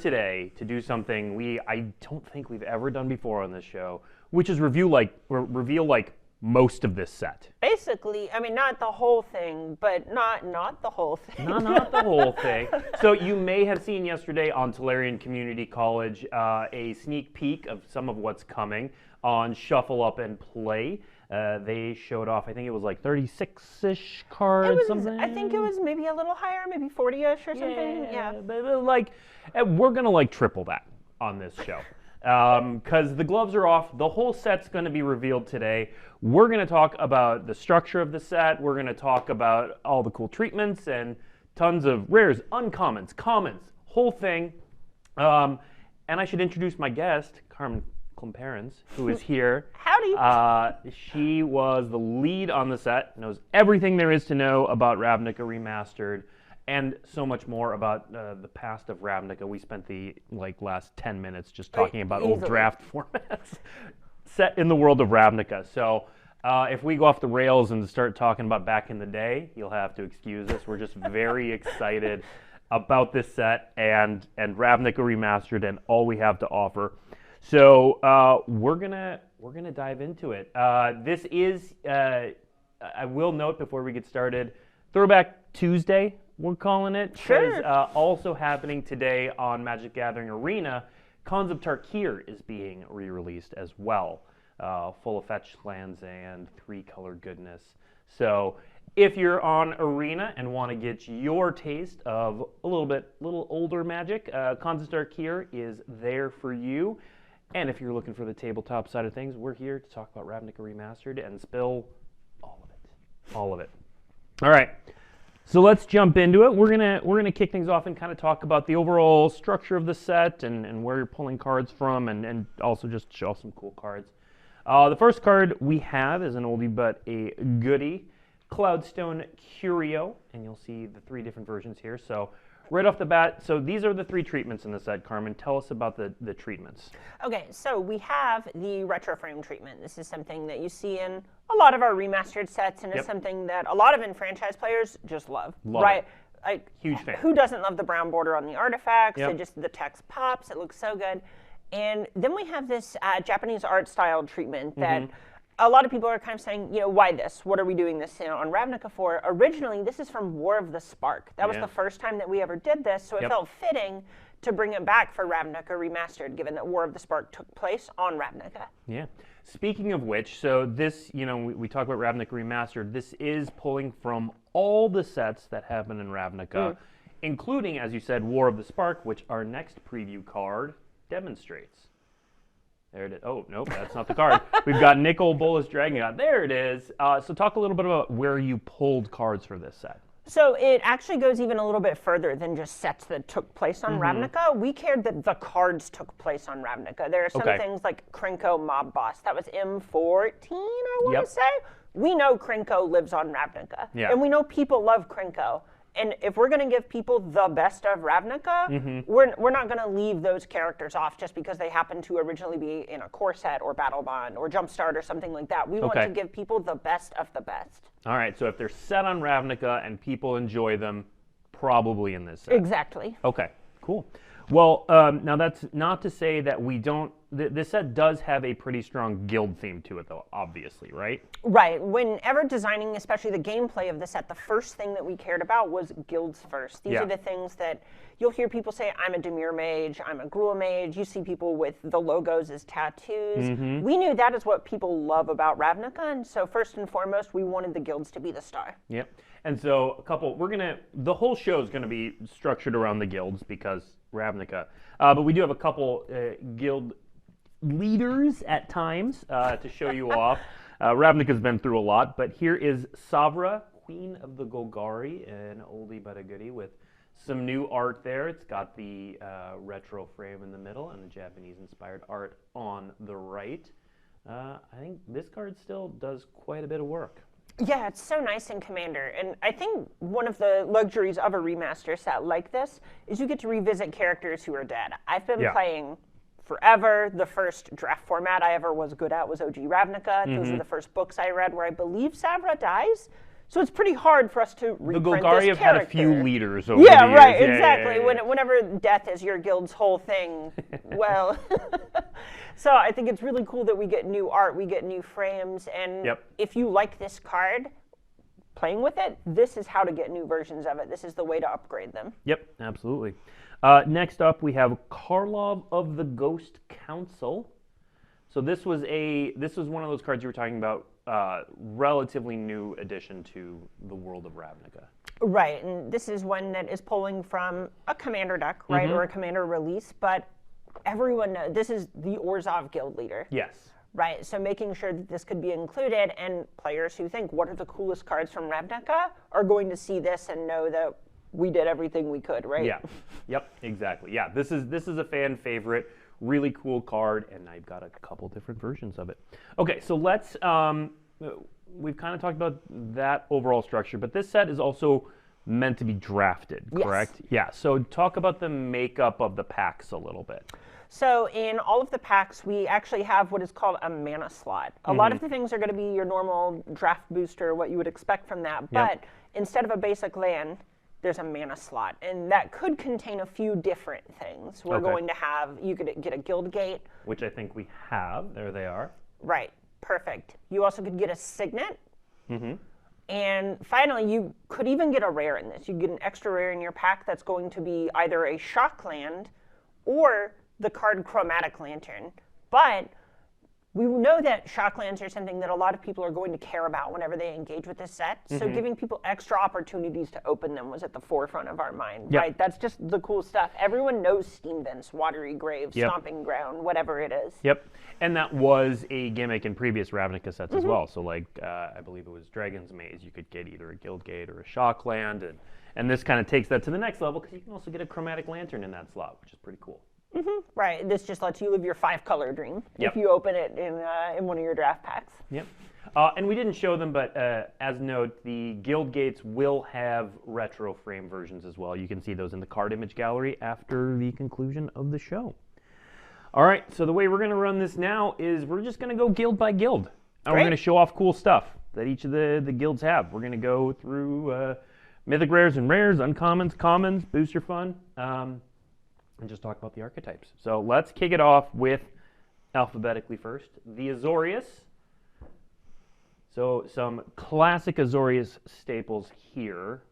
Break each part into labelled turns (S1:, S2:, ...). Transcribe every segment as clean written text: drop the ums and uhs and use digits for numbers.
S1: today to do something I don't think we've ever done before on this show, which is reveal most of this set.
S2: Basically, I mean, not the whole thing, but not the whole thing.
S1: Not the whole thing. So you may have seen yesterday on Tolarian Community College a sneak peek of some of what's coming on Shuffle Up and Play. They showed off, I think it was like 36-ish cards, something.
S2: I think it was maybe a little higher, maybe 40-ish or something. Yeah.
S1: But we're going to triple that on this show. Because the gloves are off. The whole set's going to be revealed today. We're going to talk about the structure of the set. We're going to talk about all the cool treatments and tons of rares, uncommons, commons, whole thing. And I should introduce my guest, Carmen Klomparens, who is here.
S2: Howdy.
S1: She was the lead on the set, knows everything there is to know about Ravnica Remastered, and so much more about the past of Ravnica. We spent the last 10 minutes just talking about old draft formats set in the world of Ravnica. So if we go off the rails and start talking about back in the day, you'll have to excuse us. We're just very excited about this set and Ravnica Remastered and all we have to offer. So we're gonna dive into it. This is I will note before we get started, Throwback Tuesday. We're calling it.
S2: Sure.
S1: Also happening today on Magic Gathering Arena, Khans of Tarkir is being re-released as well, full of fetch lands and 3-color goodness. So if you're on Arena and want to get your taste of a little older Magic, Khans of Tarkir is there for you. And if you're looking for the tabletop side of things, we're here to talk about Ravnica Remastered and spill all of it. All of it. All right. So let's jump into it. We're gonna kick things off and kind of talk about the overall structure of the set and where you're pulling cards from and also just show some cool cards. The first card we have is an oldie but a goodie, Cloudstone Curio, and you'll see the 3 different versions here. So right off the bat, so these are the 3 treatments in the set. Carmen, tell us about the treatments.
S2: Okay, so we have the retro frame treatment. This is something that you see in a lot of our remastered sets, and it's something that a lot of enfranchised players just love.
S1: Right?
S2: Huge fan. Who doesn't love the brown border on the artifacts? And just the text pops. It looks so good. And then we have this Japanese art style treatment that a lot of people are kind of saying, why this? What are we doing this on Ravnica for? Originally, this is from War of the Spark. That was the first time that we ever did this, so it felt fitting to bring it back for Ravnica Remastered, given that War of the Spark took place on Ravnica.
S1: Yeah. Speaking of which, so this, we talk about Ravnica Remastered. This is pulling from all the sets that have been in Ravnica, including, as you said, War of the Spark, which our next preview card demonstrates. There it is. Oh, nope, that's not the card. We've got Nicol Bolas Dragon. There it is. So talk a little bit about where you pulled cards for this set.
S2: So it actually goes even a little bit further than just sets that took place on Ravnica. We cared that the cards took place on Ravnica. There are some things like Krenko Mob Boss. That was M14, I want to say. We know Krenko lives on Ravnica. And we know people love Krenko. And if we're going to give people the best of Ravnica, we're not going to leave those characters off just because they happen to originally be in a core set or Battle Bond or Jumpstart or something like that. We want to give people the best of the best.
S1: All right, so if they're set on Ravnica and people enjoy them, probably in this set.
S2: Exactly.
S1: Okay, cool. Well, now that's not to say that we don't. This set does have a pretty strong guild theme to it, though, obviously, right?
S2: Right. Whenever designing, especially the gameplay of the set, the first thing that we cared about was guilds first. These are the things that you'll hear people say, I'm a Dimir mage, I'm a Gruul mage. You see people with the logos as tattoos. We knew that is what people love about Ravnica, and so first and foremost, we wanted the guilds to be the star.
S1: Yep. And so the whole show is going to be structured around the guilds because Ravnica. But we do have a couple guild leaders at times to show you off. Ravnica's been through a lot, but here is Savra, Queen of the Golgari, an oldie but a goodie with some new art there. It's got the retro frame in the middle and the Japanese-inspired art on the right. I think this card still does quite a bit of work.
S2: Yeah, it's so nice in Commander. And I think one of the luxuries of a remaster set like this is you get to revisit characters who are dead. I've been playing forever. The first draft format I ever was good at was OG Ravnica. Those are the first books I read where I believe Savra dies. So it's pretty hard for us to reprint
S1: The Golgari have
S2: this
S1: had a
S2: character.
S1: few leaders over
S2: Yeah,
S1: the
S2: right,
S1: years.
S2: exactly.
S1: Yeah.
S2: Whenever death is your guild's whole thing, well, so I think it's really cool that we get new art, we get new frames, and if you like this card, playing with it, this is how to get new versions of it. This is the way to upgrade them.
S1: Yep, absolutely. Next up, we have Karlov of the Ghost Council. So this was one of those cards you were talking about, relatively new addition to the world of Ravnica.
S2: Right, and this is one that is pulling from a commander deck, right, or a commander release, but everyone knows this is the Orzhov guild leader.
S1: Yes.
S2: Right, so making sure that this could be included, and players who think, what are the coolest cards from Ravnica, are going to see this and know that we did everything we could, right?
S1: Yeah, yep, exactly. Yeah, this is a fan favorite, really cool card, and I've got a couple different versions of it. Okay, so let's, we've kind of talked about that overall structure, but this set is also meant to be drafted, correct?
S2: Yes.
S1: Yeah, so talk about the makeup of the packs a little bit.
S2: So in all of the packs, we actually have what is called a mana slot. A lot of the things are going to be your normal draft booster, what you would expect from that, but instead of a basic land, there's a mana slot, and that could contain a few different things. We're going to have, you could get a guild gate.
S1: Which I think we have. There they are.
S2: Right, perfect. You also could get a signet. And finally, you could even get a rare in this. You get an extra rare in your pack that's going to be either a shock land or the card Chromatic Lantern. But we know that shock lands are something that a lot of people are going to care about whenever they engage with this set. So giving people extra opportunities to open them was at the forefront of our mind, right? That's just the cool stuff. Everyone knows Steam Vents, Watery Grave, Stomping Ground, whatever it is.
S1: Yep, and that was a gimmick in previous Ravnica sets as well. So like, I believe it was Dragon's Maze. You could get either a Guild Gate or a Shock Land, and this kind of takes that to the next level because you can also get a Chromatic Lantern in that slot, which is pretty cool.
S2: Right, this just lets you live your 5-color dream if you open it in one of your draft packs.
S1: Yep. And we didn't show them, but as note, the Guild Gates will have retro frame versions as well. You can see those in the card image gallery after the conclusion of the show. All right, so the way we're going to run this now is we're just going to go guild by guild. And we're going to show off cool stuff that each of the guilds have. We're going to go through mythic rares and rares, uncommons, commons, booster fun, and just talk about the archetypes. So let's kick it off with, alphabetically first, the Azorius. So some classic Azorius staples here.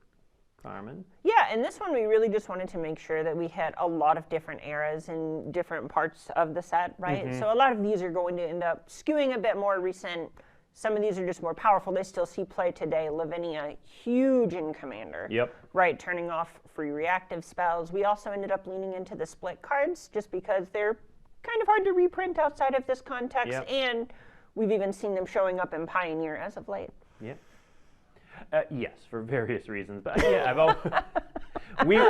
S1: Carmen?
S2: Yeah, and this one we really just wanted to make sure that we had a lot of different eras in different parts of the set, right? So a lot of these are going to end up skewing a bit more recent. Some of these are just more powerful. They still see play today. Lavinia, huge in Commander.
S1: Yep.
S2: Right, turning off free reactive spells. We also ended up leaning into the split cards just because they're kind of hard to reprint outside of this context. And we've even seen them showing up in Pioneer as of late.
S1: Yeah. Yes, for various reasons. But yeah, I've always,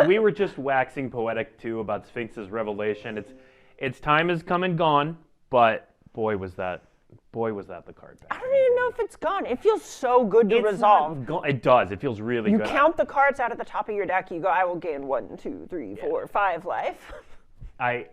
S1: we were just waxing poetic too about Sphinx's revelation. Its time has come and gone, but boy was that the card back.
S2: I don't even know if it's gone. It feels so good to resolve.
S1: It does. It feels really good.
S2: You count the cards out at the top of your deck. You go, I will gain 1, 2, 3, 4, 5 life.
S1: I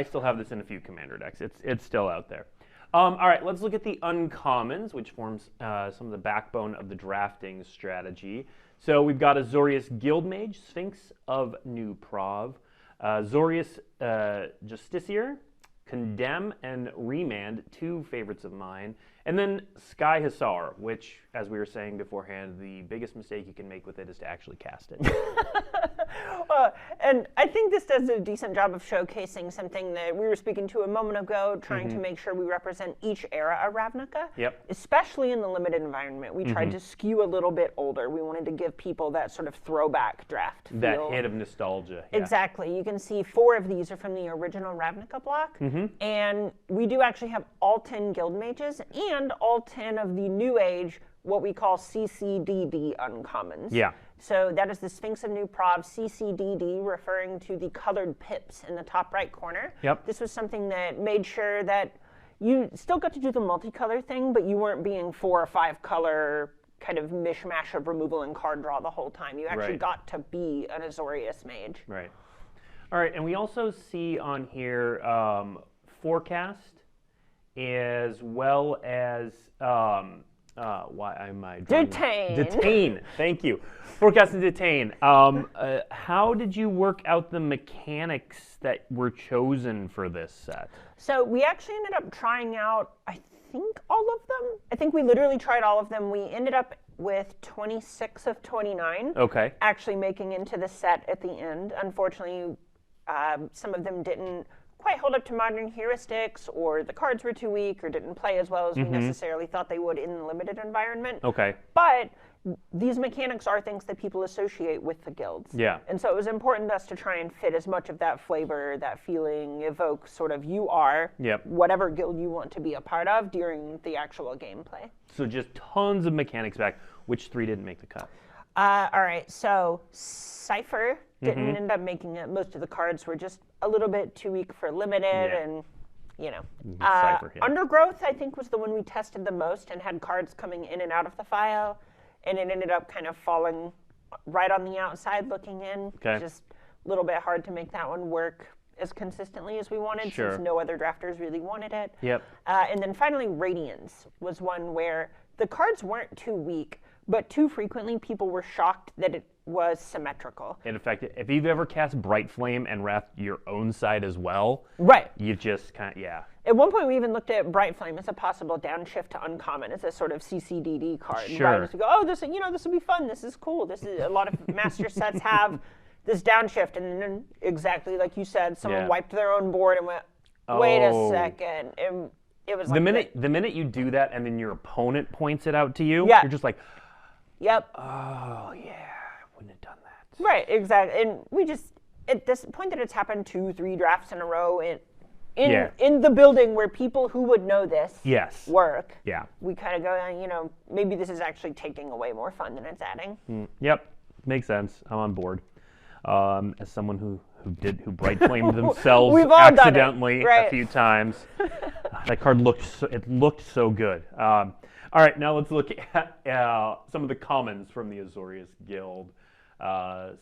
S1: still have this in a few Commander decks. It's still out there. All right, let's look at the uncommons, which forms some of the backbone of the drafting strategy. So we've got Azorius Guildmage, Sphinx of New Prov, Azorius Justiciar, Condemn and Remand, 2 favorites of mine, and then Sky Hussar, which, as we were saying beforehand, the biggest mistake you can make with it is to actually cast it.
S2: And I think this does a decent job of showcasing something that we were speaking to a moment ago, trying to make sure we represent each era of Ravnica.
S1: Yep.
S2: Especially in the limited environment. We tried to skew a little bit older. We wanted to give people that sort of throwback draft feel.
S1: That hit of nostalgia. Yeah.
S2: Exactly. You can see 4 of these are from the original Ravnica block. And we do actually have all 10 guild mages and all 10 of the new age, what we call CCDD uncommons.
S1: Yeah.
S2: So that is the Sphinx of New Prov, CCDD, referring to the colored pips in the top right corner.
S1: Yep.
S2: This was something that made sure that you still got to do the multicolor thing, but you weren't being 4 or 5 color kind of mishmash of removal and card draw the whole time. You actually got to be an Azorius mage.
S1: Right. All right, and we also see on here Forecast, as well as Why am I drawing?
S2: Detain.
S1: Detain. Thank you. Forecasting Detain. How did you work out the mechanics that were chosen for this set?
S2: So we actually ended up trying out, I think, all of them. I think we literally tried all of them. We ended up with 26 of 29 actually making into the set at the end. Unfortunately, some of them didn't quite hold up to modern heuristics, or the cards were too weak, or didn't play as well as we necessarily thought they would in the limited environment. But these mechanics are things that people associate with the guilds. And so it was important to us to try and fit as much of that flavor, that feeling, evoke sort of you are whatever guild you want to be a part of during the actual gameplay.
S1: So just tons of mechanics back. Which 3 didn't make the cut?
S2: All right, so Cypher didn't end up making it. Most of the cards were just a little bit too weak for limited, and you know. Undergrowth, I think, was the one we tested the most and had cards coming in and out of the file, and it ended up kind of falling right on the outside looking in. Just a little bit hard to make that one work as consistently as we wanted, since no other drafters really wanted it. And then finally, Radiance was one where the cards weren't too weak, but too frequently people were shocked that it was symmetrical.
S1: In fact, if you've ever cast Bright Flame and Wrath your own side as well, you just kind of, At
S2: one point we even looked at Bright Flame as a possible downshift to uncommon, as a sort of CCDD card. Right? We go, oh, this will be fun, this is cool, this is, a lot of master sets have this downshift, and then exactly like you said, someone wiped their own board and went, wait a second. It was
S1: the
S2: like
S1: minute you do that and then your opponent points it out to you, you're just like, oh yeah, I wouldn't have done that.
S2: Right, exactly. And we just, at this point that it's happened 2-3 drafts in a row in the building where people who would know this work, we kind of go, maybe this is actually taking away more fun than it's adding.
S1: Makes sense. I'm on board. As someone who bright flamed themselves accidentally a few times. That card looked so good. All right, now let's look at some of the commons from the Azorius Guild.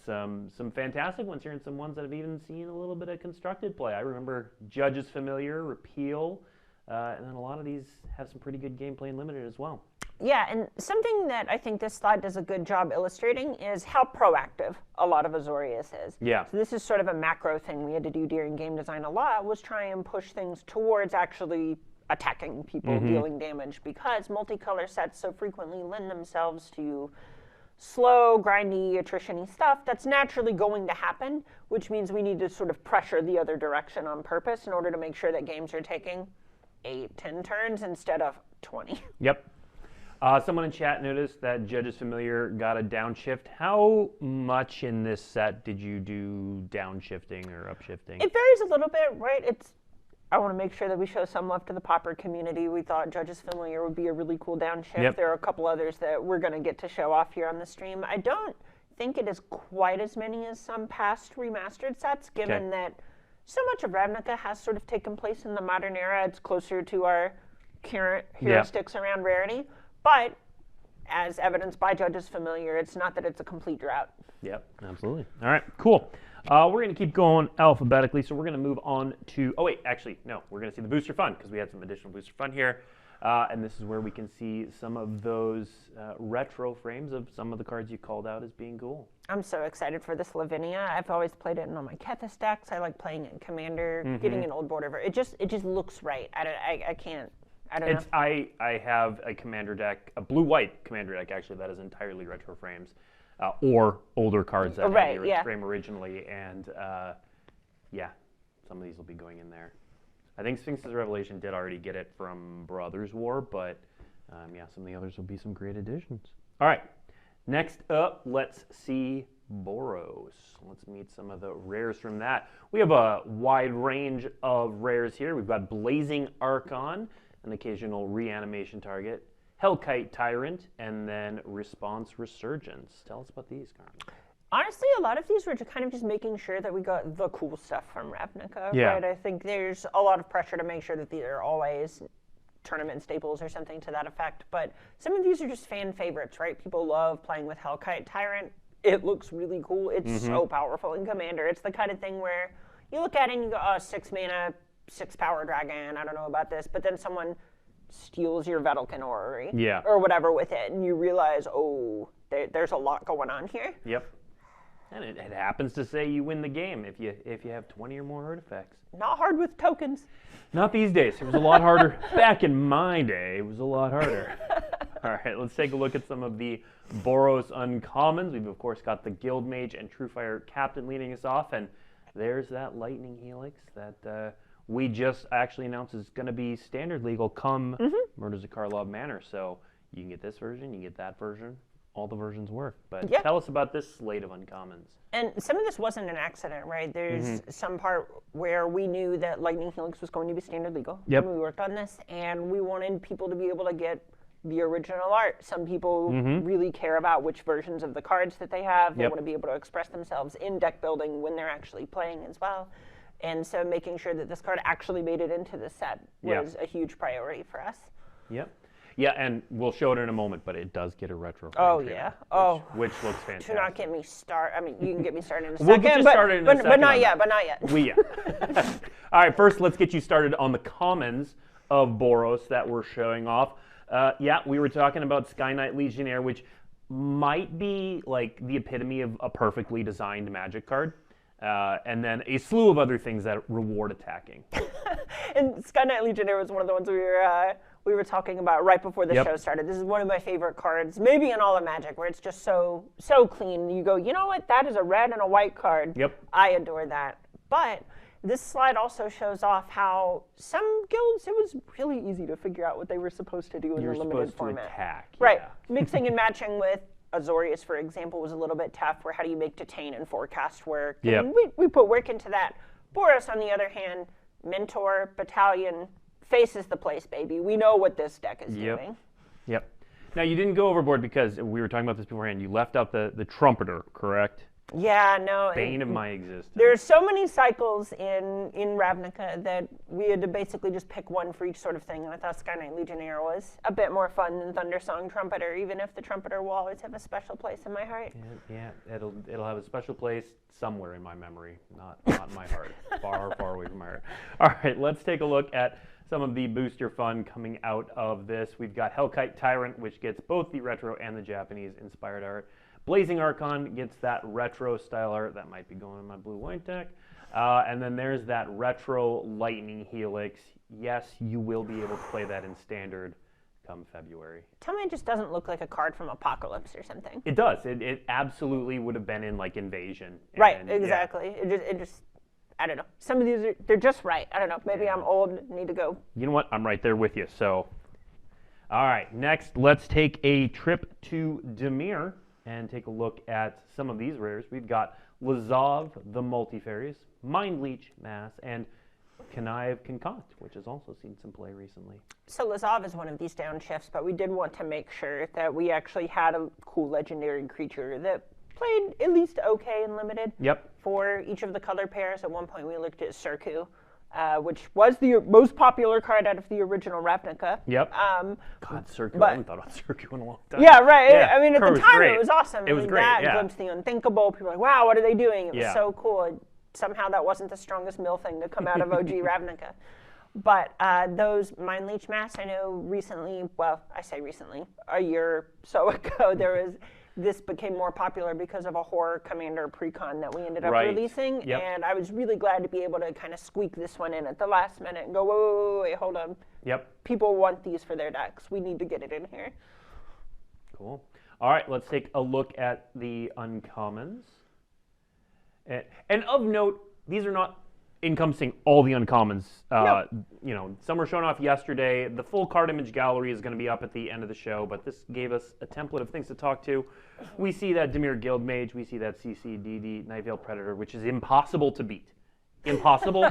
S1: Some fantastic ones here, and some ones that have even seen a little bit of constructed play. I remember Judge's Familiar, Repeal, and then a lot of these have some pretty good gameplay in Limited as well.
S2: Yeah, and something that I think this slide does a good job illustrating is how proactive a lot of Azorius is. So this is sort of a macro thing we had to do during game design a lot, was try and push things towards actually attacking people, dealing damage, because multicolor sets so frequently lend themselves to slow, grindy, attrition-y stuff that's naturally going to happen, which means we need to sort of pressure the other direction on purpose in order to make sure that games are taking 8-10 turns instead of 20.
S1: Someone in chat noticed that Judge's Familiar got a downshift. How much in this set did you do downshifting or upshifting?
S2: It varies a little bit, right? I want to make sure that we show some love to the Pauper community. We thought Judge's Familiar would be a really cool downshift. There are a couple others that we're going to get to show off here on the stream. I don't think it is quite as many as some past remastered sets, given that so much of Ravnica has sort of taken place in the modern era. It's closer to our current heuristics around rarity. But as evidenced by Judge's Familiar, it's not that it's a complete drought.
S1: Absolutely. All right, cool. We're going to keep going alphabetically, so we're going to move on to, we're going to see the Booster Fun, because we had some additional Booster Fun here. And this is where we can see some of those retro frames of some of the cards you called out as being cool.
S2: I'm so excited for this Lavinia. I've always played it in all my Kethis decks. I like playing it in Commander, getting an old border. It just looks right. I can't. I don't know.
S1: I have a commander deck, a blue-white commander deck, actually, that is entirely retro frames, or older cards that had the frame originally, and some of these will be going in there. I think Sphinx's Revelation did already get it from Brothers War, but some of the others will be some great additions. All right, next up, let's see Boros. Let's meet some of the rares from that. We have a wide range of rares here. We've got Blazing Archon, an occasional reanimation target, Hellkite Tyrant, and then Response Resurgence. Tell us about these, Carmen.
S2: Honestly, a lot of these were kind of just making sure that we got the cool stuff from Ravnica, right? I think there's a lot of pressure to make sure that these are always tournament staples or something to that effect, but some of these are just fan favorites, right? People love playing with Hellkite Tyrant. It looks really cool. It's so powerful in Commander. It's the kind of thing where you look at it and you go, 6 mana, 6 power dragon, I don't know about this, but then someone steals your Vedalken Orrery.
S1: Yeah.
S2: Or whatever with it, and you realize, oh, there's a lot going on here.
S1: Yep. And it happens to say you win the game if you have 20 or more artifacts.
S2: Not hard with tokens.
S1: Not these days. It was a lot harder. Back in my day, it was a lot harder. All right, let's take a look at some of the Boros uncommons. We've, of course, got the Guild Mage and Truefire Captain leading us off, and there's that Lightning Helix that we just actually announced is going to be standard legal come Murders of Karlov Manor. So you can get this version, you can get that version. All the versions work. But tell us about this slate of uncommons. And
S2: some of this wasn't an accident, right? There's some part where we knew that Lightning Helix was going to be standard legal.
S1: Yep.
S2: And we worked on this, and we wanted people to be able to get the original art. Some people really care about which versions of the cards that they have. They want to be able to express themselves in deck building when they're actually playing as well. And so making sure that this card actually made it into the set was a huge priority for us.
S1: Yep. Yeah, and we'll show it in a moment, but it does get a retro.
S2: Oh, yeah.
S1: Which looks fantastic.
S2: Do not get me started. I mean, you can get me started in a second.
S1: We'll get you started in a second.
S2: But not yet, but not yet.
S1: All right, first let's get you started on the commons of Boros that we're showing off. We were talking about Sky Knight Legionnaire, which might be like the epitome of a perfectly designed Magic card. And then a slew of other things that reward attacking.
S2: And Sky Knight Legionnaire was one of the ones we were talking about right before the show started. This is one of my favorite cards, maybe in all of Magic, where it's just so clean. You go, you know what? That is a red and a white card.
S1: Yep.
S2: I adore that. But this slide also shows off how some guilds, it was really easy to figure out what they were supposed to do in the limited format.
S1: To attack.
S2: Right. Mixing and matching with Azorius, for example, was a little bit tough, where how do you make detain and forecast work?
S1: Yep.
S2: And we put work into that. Boros, on the other hand, Mentor, Battalion, faces the place, baby. We know what this deck is doing.
S1: Yep. Now, you didn't go overboard because we were talking about this beforehand. You left out the Trumpeter, correct?
S2: Yeah, no.
S1: Bane of my existence.
S2: There's so many cycles in Ravnica that we had to basically just pick one for each sort of thing, and I thought Sky Knight Legionnaire was a bit more fun than Thundersong Trumpeter, even if the Trumpeter will always have a special place in my heart.
S1: Yeah, it'll have a special place somewhere in my memory, not in my heart. Far, far away from my heart. All right, let's take a look at some of the booster fun coming out of this. We've got Hellkite Tyrant, which gets both the retro and the Japanese inspired art. Blazing Archon gets that retro style art that might be going in my blue-white deck. And then there's that retro Lightning Helix. Yes, you will be able to play that in standard come February.
S2: Tell me it just doesn't look like a card from Apocalypse or something.
S1: It does. It absolutely would have been in like Invasion.
S2: Right, exactly. It just I don't know. Some of these they're just right. I don't know. Maybe I'm old, need to go.
S1: You know what? I'm right there with you. So, all right. Next, let's take a trip to Dimir and take a look at some of these rares. We've got Lazov, the Multifairies, Mind Leech Mass, and Connive Concoct, which has also seen some play recently.
S2: So Lazov is one of these downshifts, but we did want to make sure that we actually had a cool legendary creature that played at least okay in limited.
S1: Yep.
S2: For each of the color pairs. At one point we looked at Surku, which was the most popular card out of the original Ravnica.
S1: Yep. God, Surku. I haven't thought about Surku in a long time.
S2: Yeah, right. Yeah. I mean, at the time, it was awesome.
S1: It was great,
S2: that glimpse the unthinkable. People were like, wow, what are they doing? It was so cool. Somehow that wasn't the strongest mill thing to come out of OG Ravnica. But those Mind Leech Mass, I know recently, well, I say recently, a year or so ago, this became more popular because of a horror commander precon that we ended up releasing.
S1: Yep.
S2: And I was really glad to be able to kind of squeak this one in at the last minute and go, wait, hold on.
S1: Yep.
S2: People want these for their decks. We need to get it in here.
S1: Cool. All right, let's take a look at the uncommons. And of note, these are not encompassing all the uncommons. You know, some were shown off yesterday. The full card image gallery is going to be up at the end of the show, but this gave us a template of things to talk to. We see that Dimir Guild Mage, we see that CCDD Night Veil Predator, which is impossible to beat. Impossible.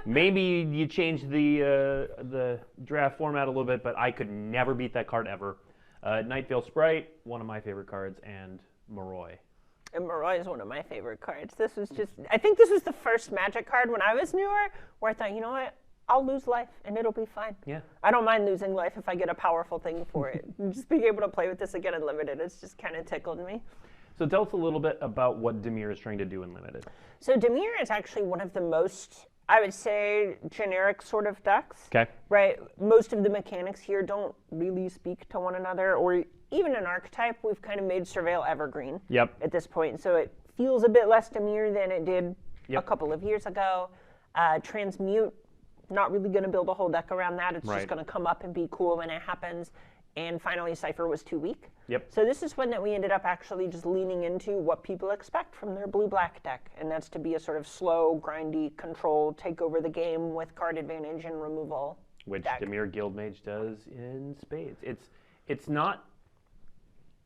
S1: Maybe you change the draft format a little bit, but I could never beat that card ever. Night Veil Sprite, one of my favorite cards, and Moroi.
S2: And Moroi is one of my favorite cards. This was just, I think this was the first Magic card when I was newer where I thought, you know what, I'll lose life and it'll be fine.
S1: Yeah.
S2: I don't mind losing life if I get a powerful thing for it. Just being able to play with this again in Limited, it's just kind of tickled me.
S1: So tell us a little bit about what Dimir is trying to do in Limited.
S2: So Dimir is actually one of the most I would say generic sort of decks.
S1: Okay.
S2: Right? Most of the mechanics here don't really speak to one another, or even an archetype. We've kind of made Surveil evergreen at this point, so it feels a bit less Dimir than it did a couple of years ago. Transmute, not really going to build a whole deck around that. It's just going to come up and be cool when it happens. And finally, Cypher was too weak. So this is when that we ended up actually just leaning into what people expect from their blue-black deck, and that's to be a sort of slow, grindy, control, take over the game with card advantage and removal
S1: Which
S2: deck.
S1: Dimir Guildmage does in spades. It's not,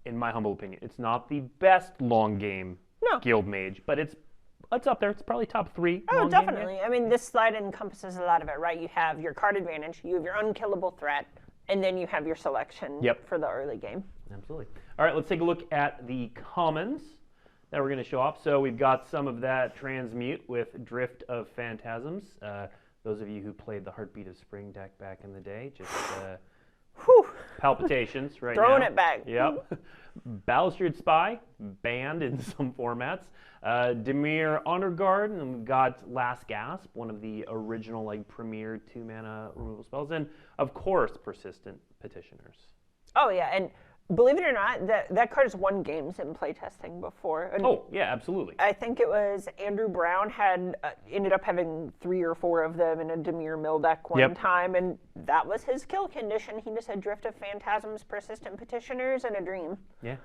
S1: in my humble opinion, it's not the best long game Guildmage, but it's up there. It's probably top 3.
S2: Oh, definitely. I mean, this slide encompasses a lot of it, right? You have your card advantage, you have your unkillable threat, and then you have your selection for the early game.
S1: Absolutely. All right, let's take a look at the commons that we're going to show off. So we've got some of that Transmute with Drift of Phantasms. Those of you who played the Heartbeat of Spring deck back in the day, just palpitations right
S2: Throwing
S1: now.
S2: it back.
S1: Yep. Balustrade Spy, banned in some formats. Dimir Honor Guard, and we've got Last Gasp, one of the original premier 2-mana removal spells, and of course Persistent Petitioners.
S2: Oh yeah, and believe it or not, that card has won games in playtesting before. And
S1: oh yeah, absolutely.
S2: I think it was Andrew Brown had ended up having 3 or 4 of them in a Dimir mill deck one time, and that was his kill condition. He just had Drift of Phantasms, Persistent Petitioners, and a Dream.
S1: Yeah.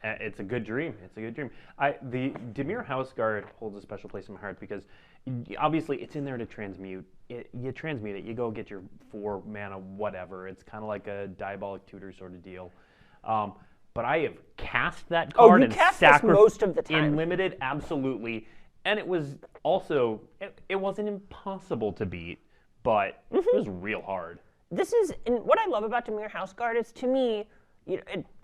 S1: It's a good dream. It's a good dream. The Dimir House Guard holds a special place in my heart because obviously it's in there to transmute. You transmute it, you go get your 4 mana whatever. It's kind of like a Diabolic Tutor sort of deal. But I have cast that card and sacrificed
S2: most of the time.
S1: In limited, absolutely. And it was also, it wasn't impossible to beat, but it was real hard.
S2: This is, and what I love about Dimir House Guard is, to me,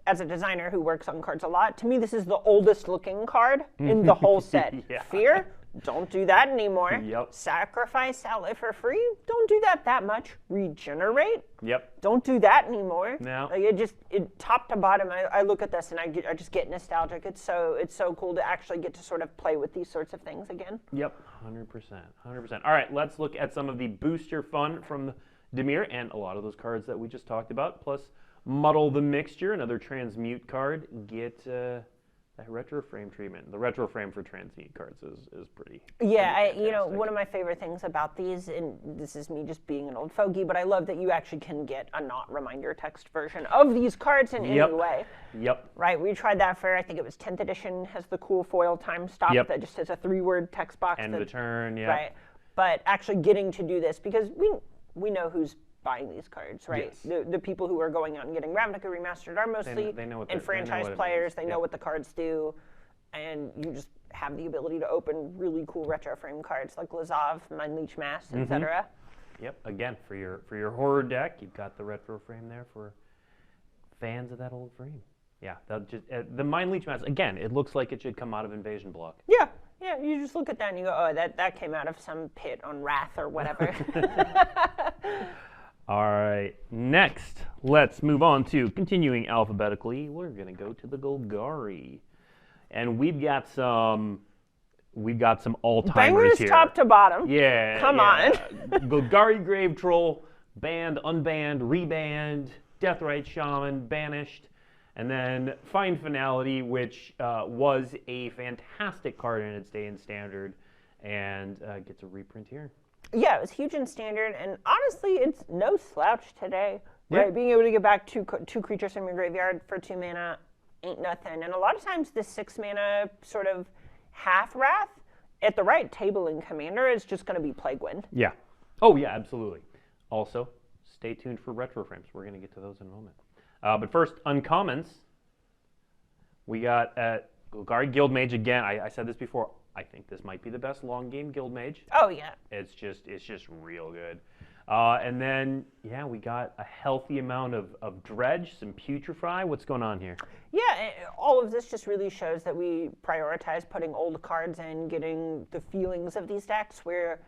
S2: as a designer who works on cards a lot, to me this is the oldest looking card in the whole set. Fear, don't do that anymore. Sacrifice, sell it for free, don't do that much. Regenerate, don't do that anymore.
S1: No.
S2: It top to bottom, I look at this and I just get nostalgic. It's so cool to actually get to sort of play with these sorts of things again.
S1: 100%. All right, let's look at some of the booster fun from Dimir and a lot of those cards that we just talked about, plus Muddle the Mixture, another Transmute card. Get that retro frame treatment. The retro frame for Transmute cards is pretty.
S2: Yeah, one of my favorite things about these, and this is me just being an old fogey, but I love that you actually can get a not reminder text version of these cards in any way. Right, we tried that for, I think it was 10th edition, has the cool foil time stop that just has a 3-word text box.
S1: End of the turn,
S2: Right, but actually getting to do this, because we know who's buying these cards, right? The people who are going out and getting Ravnica Remastered are mostly enfranchised players. They know what the cards do, and you just have the ability to open really cool retro frame cards like Lazav, Mind Leech Mass, etc.
S1: Again, for your horror deck, you've got the retro frame there for fans of that old frame. Yeah, the Mind Leech Mass, again, it looks like it should come out of Invasion Block.
S2: Yeah, you just look at that and you go, oh, that came out of some pit on Wrath or whatever.
S1: All right, next, let's move on to continuing alphabetically. We're going to go to the Golgari. And we've got some all-timers here.
S2: Top to bottom.
S1: Yeah.
S2: Come on.
S1: Golgari Grave Troll, banned, unbanned, rebanned, Deathrite Shaman, banished, and then Find Finality, which was a fantastic card in its day in Standard, and gets a reprint here.
S2: Yeah, it was huge in Standard, and honestly, it's no slouch today. Right, being able to get back two creatures from your graveyard for 2 mana ain't nothing. And a lot of times, this 6 mana sort of half Wrath at the right table in Commander is just going to be Plague Wind.
S1: Yeah. Oh yeah, absolutely. Also, stay tuned for retro frames. We're going to get to those in a moment. But first, uncommons. We got Golgari Guildmage again. I said this before. I think this might be the best long game Guildmage.
S2: Oh yeah.
S1: It's just real good. And then we got a healthy amount of Dredge, some Putrefy. What's going on here?
S2: Yeah, all of this just really shows that we prioritize putting old cards in, getting the feelings of these decks where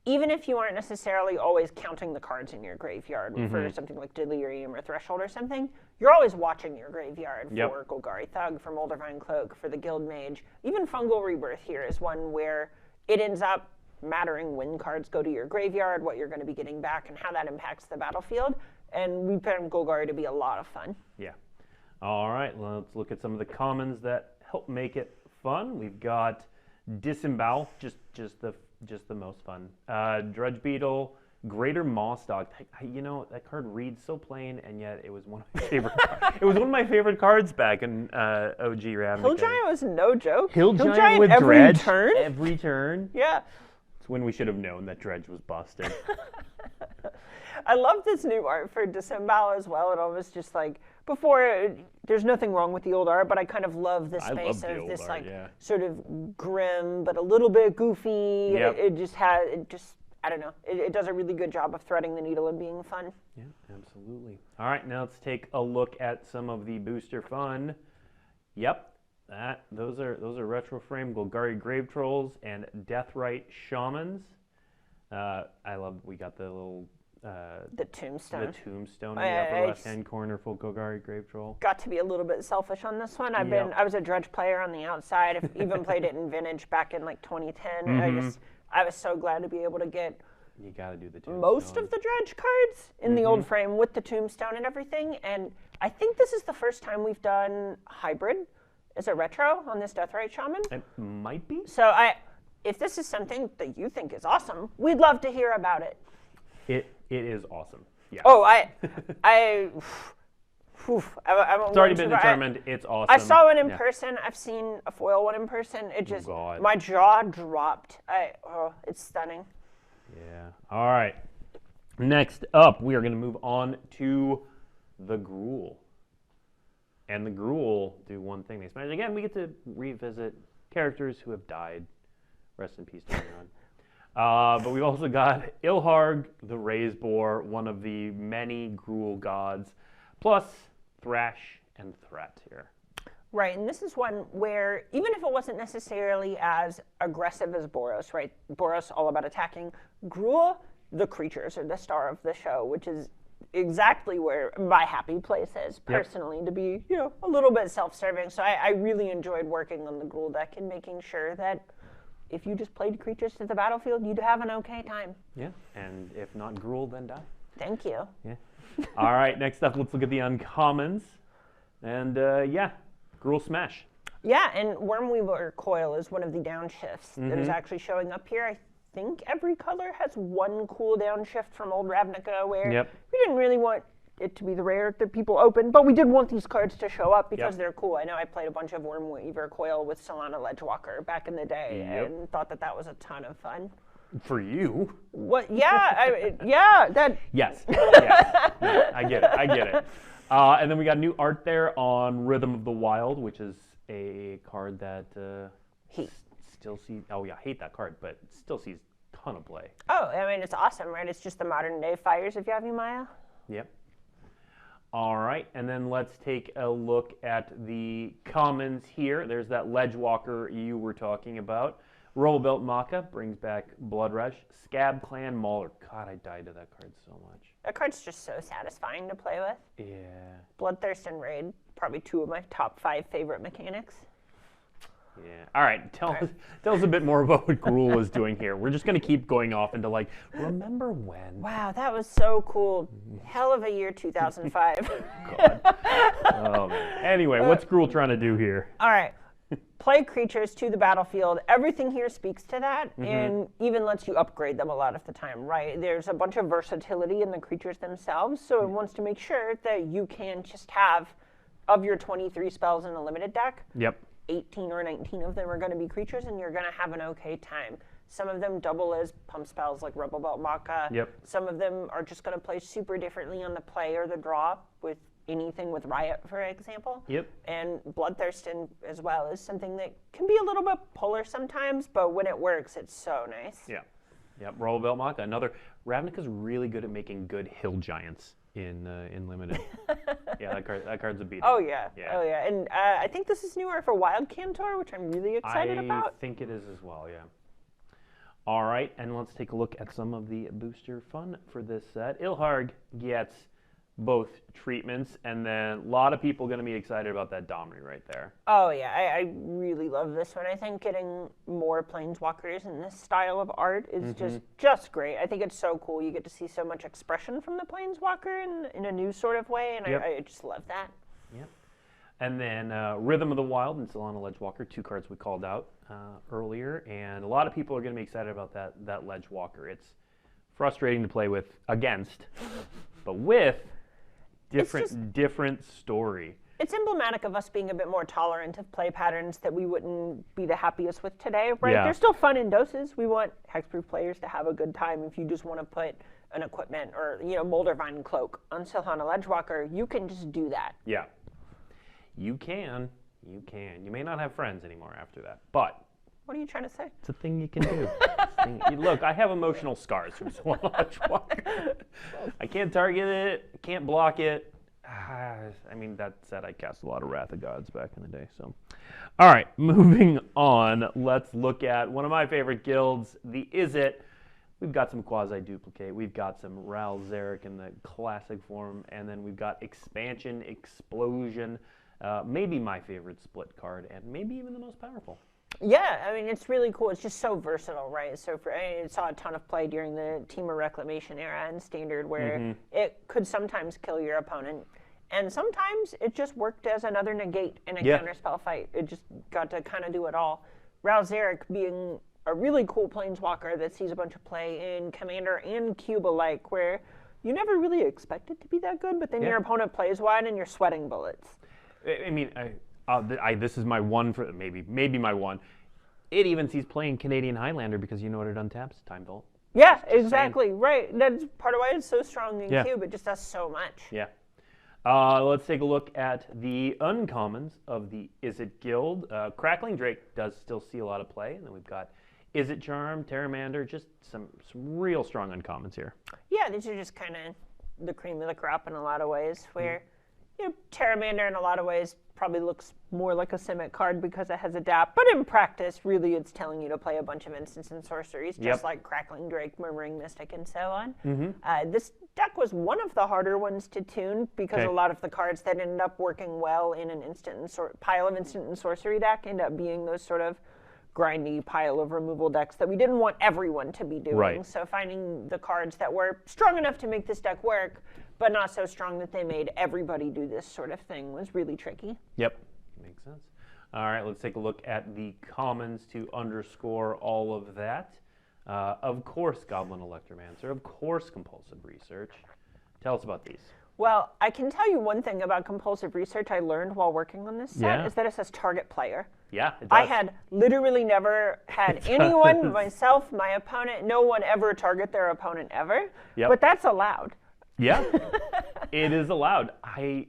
S2: even if you aren't necessarily always counting the cards in your graveyard for something like Delirium or Threshold or something, you're always watching your graveyard for Golgari Thug, for Moldavine Cloak, for the Guildmage. Even Fungal Rebirth here is one where it ends up mattering when cards go to your graveyard, what you're going to be getting back, and how that impacts the battlefield. And we found Golgari to be a lot of fun.
S1: Yeah. All right, let's look at some of the commons that help make it fun. We've got Disembowel, just the most fun. Dredge Beetle, Greater Moss Dog. You know, that card reads so plain, and yet it was one of my favorite cards. It was one of my favorite cards back in OG Ravnica.
S2: Hill Giant was no joke.
S1: Hill Giant with
S2: every
S1: Dredge.
S2: turn?
S1: Every turn.
S2: Yeah.
S1: It's when we should have known that Dredge was busted.
S2: I love this new art for Disembowel as well. It almost just like, before, there's nothing wrong with the old art, but I kind of love the space of this
S1: art,
S2: like
S1: yeah.
S2: sort of grim, but a little bit goofy.
S1: Yep.
S2: I don't know. It does a really good job of threading the needle and being fun.
S1: Yeah, absolutely. All right, now let's take a look at some of the booster fun. Yep, those are retro frame Golgari Grave Trolls and Deathrite Shamans. I love we got the little
S2: the tombstone.
S1: The tombstone in the upper left-hand corner for Golgari Grave Troll.
S2: Got to be a little bit selfish on this one. I was a Dredge player on the outside. I've even played it in Vintage back in like 2010.
S1: Mm-hmm.
S2: I was so glad to be able to get
S1: you got to do the tombstone.
S2: Most of the Dredge cards in the old frame with the tombstone and everything. And I think this is the first time we've done hybrid as a retro on this Deathrite Shaman.
S1: It might be.
S2: So if this is something that you think is awesome, we'd love to hear about it.
S1: It is awesome. Yeah.
S2: Oh, I won't
S1: it's already been determined. It's awesome.
S2: I saw one in person. I've seen a foil one in person. It just my jaw dropped. It's stunning.
S1: Yeah. All right. Next up, we are going to move on to the Gruul. And the Gruul do one thing. They smash. Again, we get to revisit characters who have died. Rest in peace, Dimir. But we've also got Ilharg, the Raised Boar, one of the many Gruul gods, plus Thrash and Threat here.
S2: Right, and this is one where, even if it wasn't necessarily as aggressive as Boros, right? Boros, all about attacking. Gruul, the creatures, are the star of the show, which is exactly where my happy place is, personally, to be, a little bit self-serving. So I really enjoyed working on the Gruul deck and making sure that if you just played creatures to the battlefield, you'd have an okay time.
S1: Yeah, and if not Gruul, then die.
S2: Thank you.
S1: Yeah. All right, next up, let's look at the uncommons. And Gruul Smash.
S2: Yeah, and Wormweaver Coil is one of the downshifts that is actually showing up here. I think every color has one cool downshift from old Ravnica where we didn't really want it to be the rare that people open, but we did want these cards to show up because they're cool. I know I played a bunch of Wormweaver Coil with Solana Ledgewalker back in the day and thought that was a ton of fun.
S1: For you?
S2: What? Yeah,
S1: Yes. Yeah, I get it. And then we got new art there on Rhythm of the Wild, which is a card that still sees. Oh yeah, hate that card, but still sees a ton of play.
S2: Oh, I mean it's awesome, right? It's just the modern day fires of Yavimaya.
S1: Yep. All right, and then let's take a look at the commons here. There's that Ledgewalker you were talking about. Rollbelt Maka brings back Blood Rush. Scab Clan Mauler. God, I died to that card so much.
S2: That card's just so satisfying to play with.
S1: Yeah.
S2: Bloodthirst and Raid, probably two of my top 5 favorite mechanics.
S1: Yeah. All right. Tell us a bit more about what Gruul is doing here. We're just going to keep going off into remember when?
S2: Wow, that was so cool. Hell of a year, 2005.
S1: God. Oh, man. Anyway, what's Gruul trying to do here?
S2: All right. Play creatures to the battlefield. Everything here speaks to that and even lets you upgrade them a lot of the time, right? There's a bunch of versatility in the creatures themselves, so it wants to make sure that you can just have, of your 23 spells in a limited deck, 18 or 19 of them are going to be creatures, and you're going to have an okay time. Some of them double as pump spells like Rebel Belt Maka. Some of them are just going to play super differently on the play or the draw with anything with Riot, for example. And Bloodthirst as well is something that can be a little bit polar sometimes, but when it works, it's so nice.
S1: Rebel Belt Maka. Ravnica's really good at making good hill giants in limited. That card's a beat.
S2: Oh yeah. And I think this is new art for Wild Cantor, which I'm really excited about.
S1: I think it is as well, yeah. All right, and let's take a look at some of the booster fun for this set. Ilharg gets both treatments, and then a lot of people going to be excited about that Domri right there.
S2: Oh yeah, I really love this one. I think getting more planeswalkers in this style of art is just great. I think it's so cool. You get to see so much expression from the planeswalker in a new sort of way, and I just love that.
S1: Yep. And then Rhythm of the Wild and Selesnya Ledgewalker, 2 cards we called out earlier, and a lot of people are going to be excited about that Ledgewalker. It's frustrating to play against, but with different story.
S2: It's emblematic of us being a bit more tolerant of play patterns that we wouldn't be the happiest with today, right?
S1: Yeah.
S2: They're still fun in doses. We want hexproof players to have a good time. If you just want to put an equipment or Moldervine Cloak on Selesnya Ledgewalker, you can just do that.
S1: Yeah, you can. You may not have friends anymore after that, but
S2: what are you trying to say?
S1: it's a thing you can do. Look, I have emotional scars from Selesnya Ledgewalker. I can't target it. I can't block it. I mean, that said, I cast a lot of Wrath of Gods back in the day. So, all right, moving on. Let's look at one of my favorite guilds, the Izzet. We've got some quasi-duplicate. We've got some Ral Zarek in the classic form, and then we've got Expansion, Explosion. Maybe my favorite split card, and maybe even the most powerful.
S2: Yeah, I mean, it's really cool. It's just so versatile, right? So I saw a ton of play during the Team of Reclamation era and Standard where it could sometimes kill your opponent. And sometimes it just worked as another negate in a counterspell fight. It just got to kind of do it all. Ral Zarek being a really cool planeswalker that sees a bunch of play in Commander and Cube alike, where you never really expect it to be that good, but then your opponent plays wide and you're sweating bullets.
S1: I mean, this is my one for maybe my one. It even sees playing Canadian Highlander because you know what it untaps? Time Vault.
S2: Yeah, exactly. Right. That's part of why it's so strong in Cube. It just does so much.
S1: Yeah. Let's take a look at the uncommons of the Izzet Guild. Crackling Drake does still see a lot of play, and then we've got Izzet Charm, Terramander, just some real strong uncommons here. Yeah,
S2: these are just kind of the cream of the crop in a lot of ways, where Terramander in a lot of ways probably looks more like a Simic card because it has Adapt, but in practice, really it's telling you to play a bunch of instants and sorceries, just like Crackling Drake, Murmuring Mystic, and so on. This deck was one of the harder ones to tune because a lot of the cards that ended up working well in an pile of instant and sorcery deck end up being those sort of grindy pile of removal decks that we didn't want everyone to be doing.
S1: Right.
S2: So finding the cards that were strong enough to make this deck work, but not so strong that they made everybody do this sort of thing was really tricky.
S1: Yep, makes sense. All right, let's take a look at the commons to underscore all of that. Of course, Goblin Electromancer. Of course, Compulsive Research. Tell us about these.
S2: Well, I can tell you one thing about Compulsive Research I learned while working on this set is that it says target player.
S1: Yeah, it does.
S2: I had literally never had anyone, myself, my opponent, no one ever target their opponent ever.
S1: Yep.
S2: But that's allowed.
S1: Yeah, it is allowed. I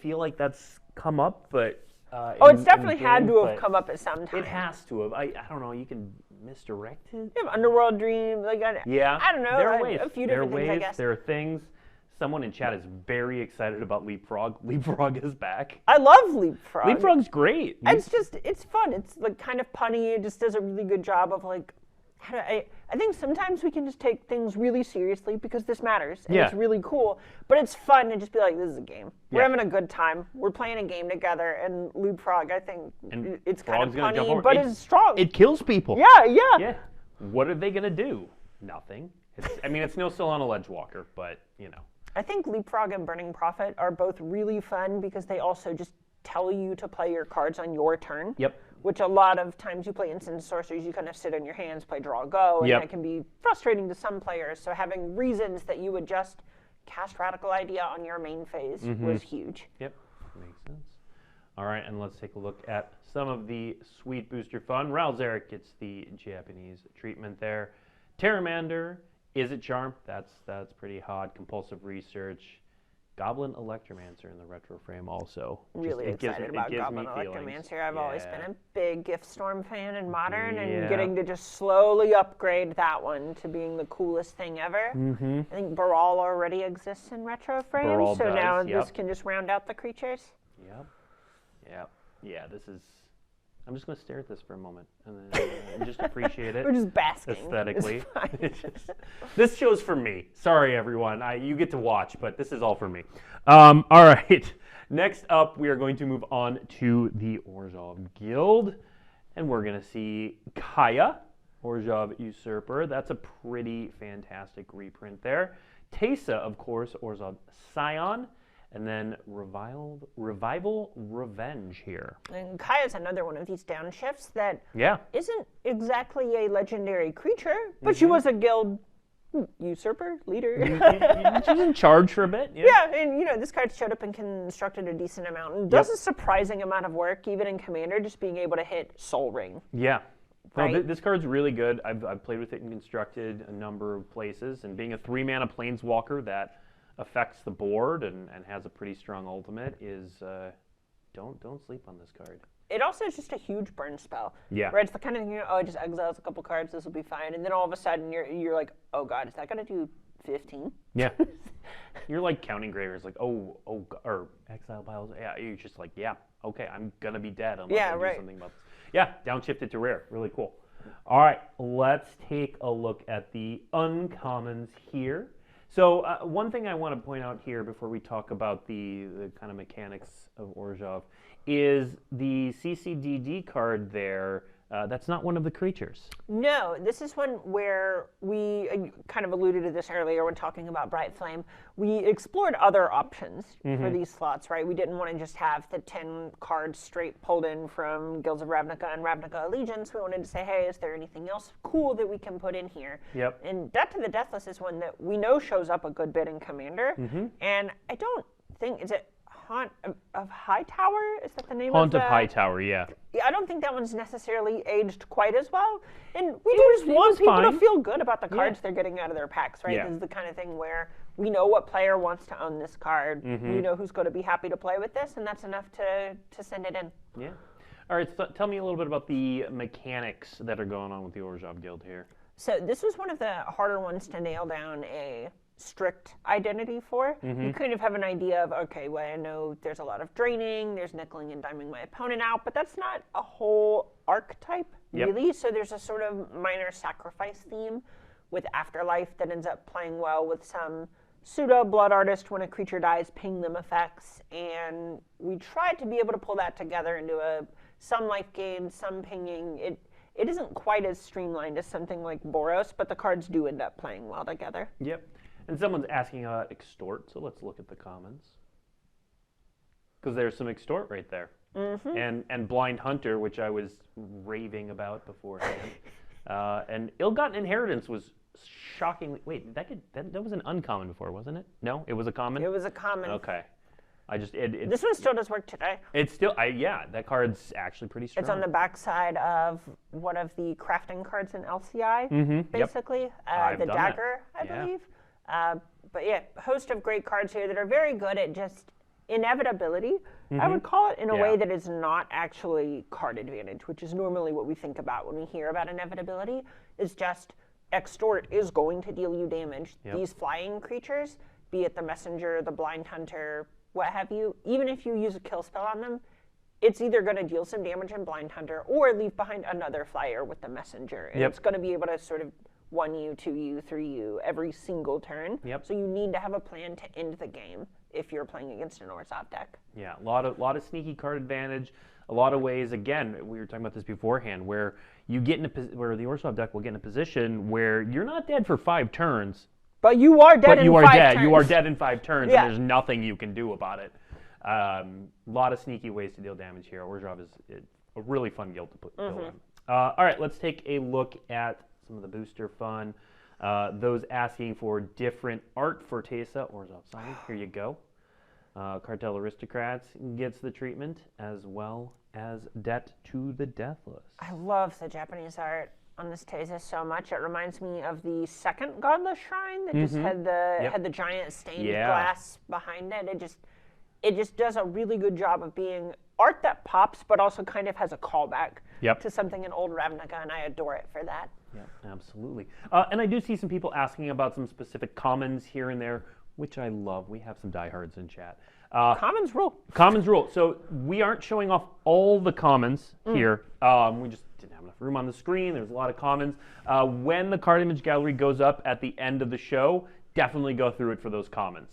S1: feel like that's come up, but...
S2: it's definitely had to have come up at some time.
S1: It has to have. I don't know, you can misdirect it?
S2: You have Underworld Dream, I don't know,
S1: there are ways.
S2: A few different things, I guess.
S1: There are things. Someone in chat is very excited about Leapfrog. Leapfrog is back.
S2: I love Leapfrog.
S1: Leapfrog's great.
S2: It's fun. It's like kind of punny. It just does a really good job of like, I think sometimes we can just take things really seriously because this matters and it's really cool. But it's fun to just be like, this is a game. We're having a good time. We're playing a game together. And Leapfrog, I think it's kind of punny, but it's strong.
S1: It kills people.
S2: Yeah.
S1: What are they gonna do? Nothing. It's no Selesnya Ledgewalker, but
S2: I think Leapfrog and Burning Prophet are both really fun because they also just tell you to play your cards on your turn.
S1: Yep.
S2: Which a lot of times you play instant sorceries, you kind of sit on your hands, play draw, go, and that can be frustrating to some players. So having reasons that you would just cast Radical Idea on your main phase was huge.
S1: Yep, makes sense. All right, and let's take a look at some of the sweet booster fun. Ral Zarek gets the Japanese treatment there. Terramander, Izzet Charm, that's pretty hot. Compulsive Research. Goblin Electromancer in the retro frame also.
S2: Really excited about Goblin Electromancer. I've always been a big Giftstorm fan in Modern, and getting to just slowly upgrade that one to being the coolest thing ever. I think Baral already exists in retro frame, so now this can just round out the creatures.
S1: Yeah, this is I'm just going to stare at this for a moment and then just appreciate it.
S2: We're just basking.
S1: Aesthetically. This show's for me. Sorry, everyone. You get to watch, but this is all for me. All right. Next up, we are going to move on to the Orzhov Guild, and we're going to see Kaya, Orzhov Usurper. That's a pretty fantastic reprint there. Teysa, of course, Orzhov Scion. And then Revival Revenge here.
S2: And Kaya's another one of these downshifts that
S1: Yeah.
S2: isn't exactly a legendary creature, but she was a guild usurper, leader.
S1: She's in charge for a bit.
S2: Yeah, and this card showed up and constructed a decent amount and does a surprising amount of work, even in Commander, just being able to hit Soul Ring.
S1: Yeah.
S2: Right.
S1: No, this card's really good. I've played with it and constructed a number of places, and being a 3-mana planeswalker that affects the board and has a pretty strong ultimate is don't sleep on this card.
S2: It also is just a huge burn spell.
S1: Yeah.
S2: Right? It's the kind of thing, it just exiles a couple cards, this will be fine. And then all of a sudden you're like, oh god, is that going to do 15?
S1: Yeah. You're like counting graveyards, like, or exile piles. Yeah, you're just like, yeah, okay, I'm going to be dead unless I do something about this. Yeah, downshifted to rare. Really cool. All right, let's take a look at the uncommons here. So one thing I want to point out here before we talk about the kind of mechanics of Orzhov is the CCDD card there. That's not one of the creatures.
S2: No, this is one where we kind of alluded to this earlier when talking about Bright Flame. We explored other options for these slots, right? We didn't want to just have the 10 cards straight pulled in from Guilds of Ravnica and Ravnica Allegiance. We wanted to say, hey, is there anything else cool that we can put in here?
S1: Yep.
S2: And Death to the Deathless is one that we know shows up a good bit in Commander. And I don't think, is it Haunt of Hightower? Is that the name
S1: Haunt
S2: of
S1: of Hightower, yeah.
S2: Yeah, I don't think that one's necessarily aged quite as well. And we do just want people to feel good about the cards they're getting out of their packs, right?
S1: Yeah.
S2: This is the kind of thing where we know what player wants to own this card. We know who's going to be happy to play with this, and that's enough to send it in.
S1: Yeah. All right, so tell me a little bit about the mechanics that are going on with the Orzhov Guild here.
S2: So this was one of the harder ones to nail down a strict identity for. You kind of have an idea of, okay, well, I know there's a lot of draining, there's nickeling and diming my opponent out, but that's not a whole archetype, really. So there's a sort of minor sacrifice theme with Afterlife that ends up playing well with some pseudo Blood Artist when a creature dies, ping them effects, and we tried to be able to pull that together into some life gain, some pinging. It isn't quite as streamlined as something like Boros, but the cards do end up playing well together.
S1: Yep. And someone's asking about Extort, so let's look at the commons. Because there's some Extort right there. And Blind Hunter, which I was raving about beforehand. And Ill-Gotten Inheritance was shockingly... Wait, that was an uncommon before, wasn't it? No? It was a common?
S2: It was a common.
S1: Okay.
S2: This one still does work today.
S1: It's still... yeah, that card's actually pretty strong.
S2: It's on the backside of one of the crafting cards in LCI, basically. The Dagger, I believe. But yeah, a host of great cards here that are very good at just inevitability. I would call it in a way that is not actually card advantage, which is normally what we think about when we hear about inevitability, is just Extort is going to deal you damage. These flying creatures, be it the Messenger, the Blind Hunter, what have you, even if you use a kill spell on them, it's either going to deal some damage in Blind Hunter or leave behind another flyer with the Messenger. And it's going to be able to sort of 1U, 2U, 3U every single turn. So you need to have a plan to end the game if you're playing against an Orzhov deck. Yeah,
S1: a lot of sneaky card advantage, a lot of ways. Again, we were talking about this beforehand, where you get where the Orzhov deck will get in a position where you're not dead for 5 turns.
S2: But you are dead in 5 turns.
S1: You are dead in 5 turns, and there's nothing you can do about it. A lot of sneaky ways to deal damage here. Orzhov is a really fun guild to put on. All right, let's take a look at some of the booster fun. Those asking for different art for Teysa, Orzhov Syndicate, here you go. Cartel Aristocrats gets the treatment, as well as Debt to the Deathless.
S2: I love the Japanese art on this Teysa so much. It reminds me of the second Godless Shrine that just had the giant stained glass behind it. It just does a really good job of being art that pops, but also kind of has a callback to something in old Ravnica, and I adore it for that.
S1: Yeah, absolutely. And I do see some people asking about some specific commons here and there. which I love. We have some diehards in chat.
S2: Commons rule.
S1: Commons rule. So we aren't showing off all the commons here. We just didn't have enough room on the screen. There's a lot of commons. When the card image gallery goes up at the end of the show, definitely go through it for those commons.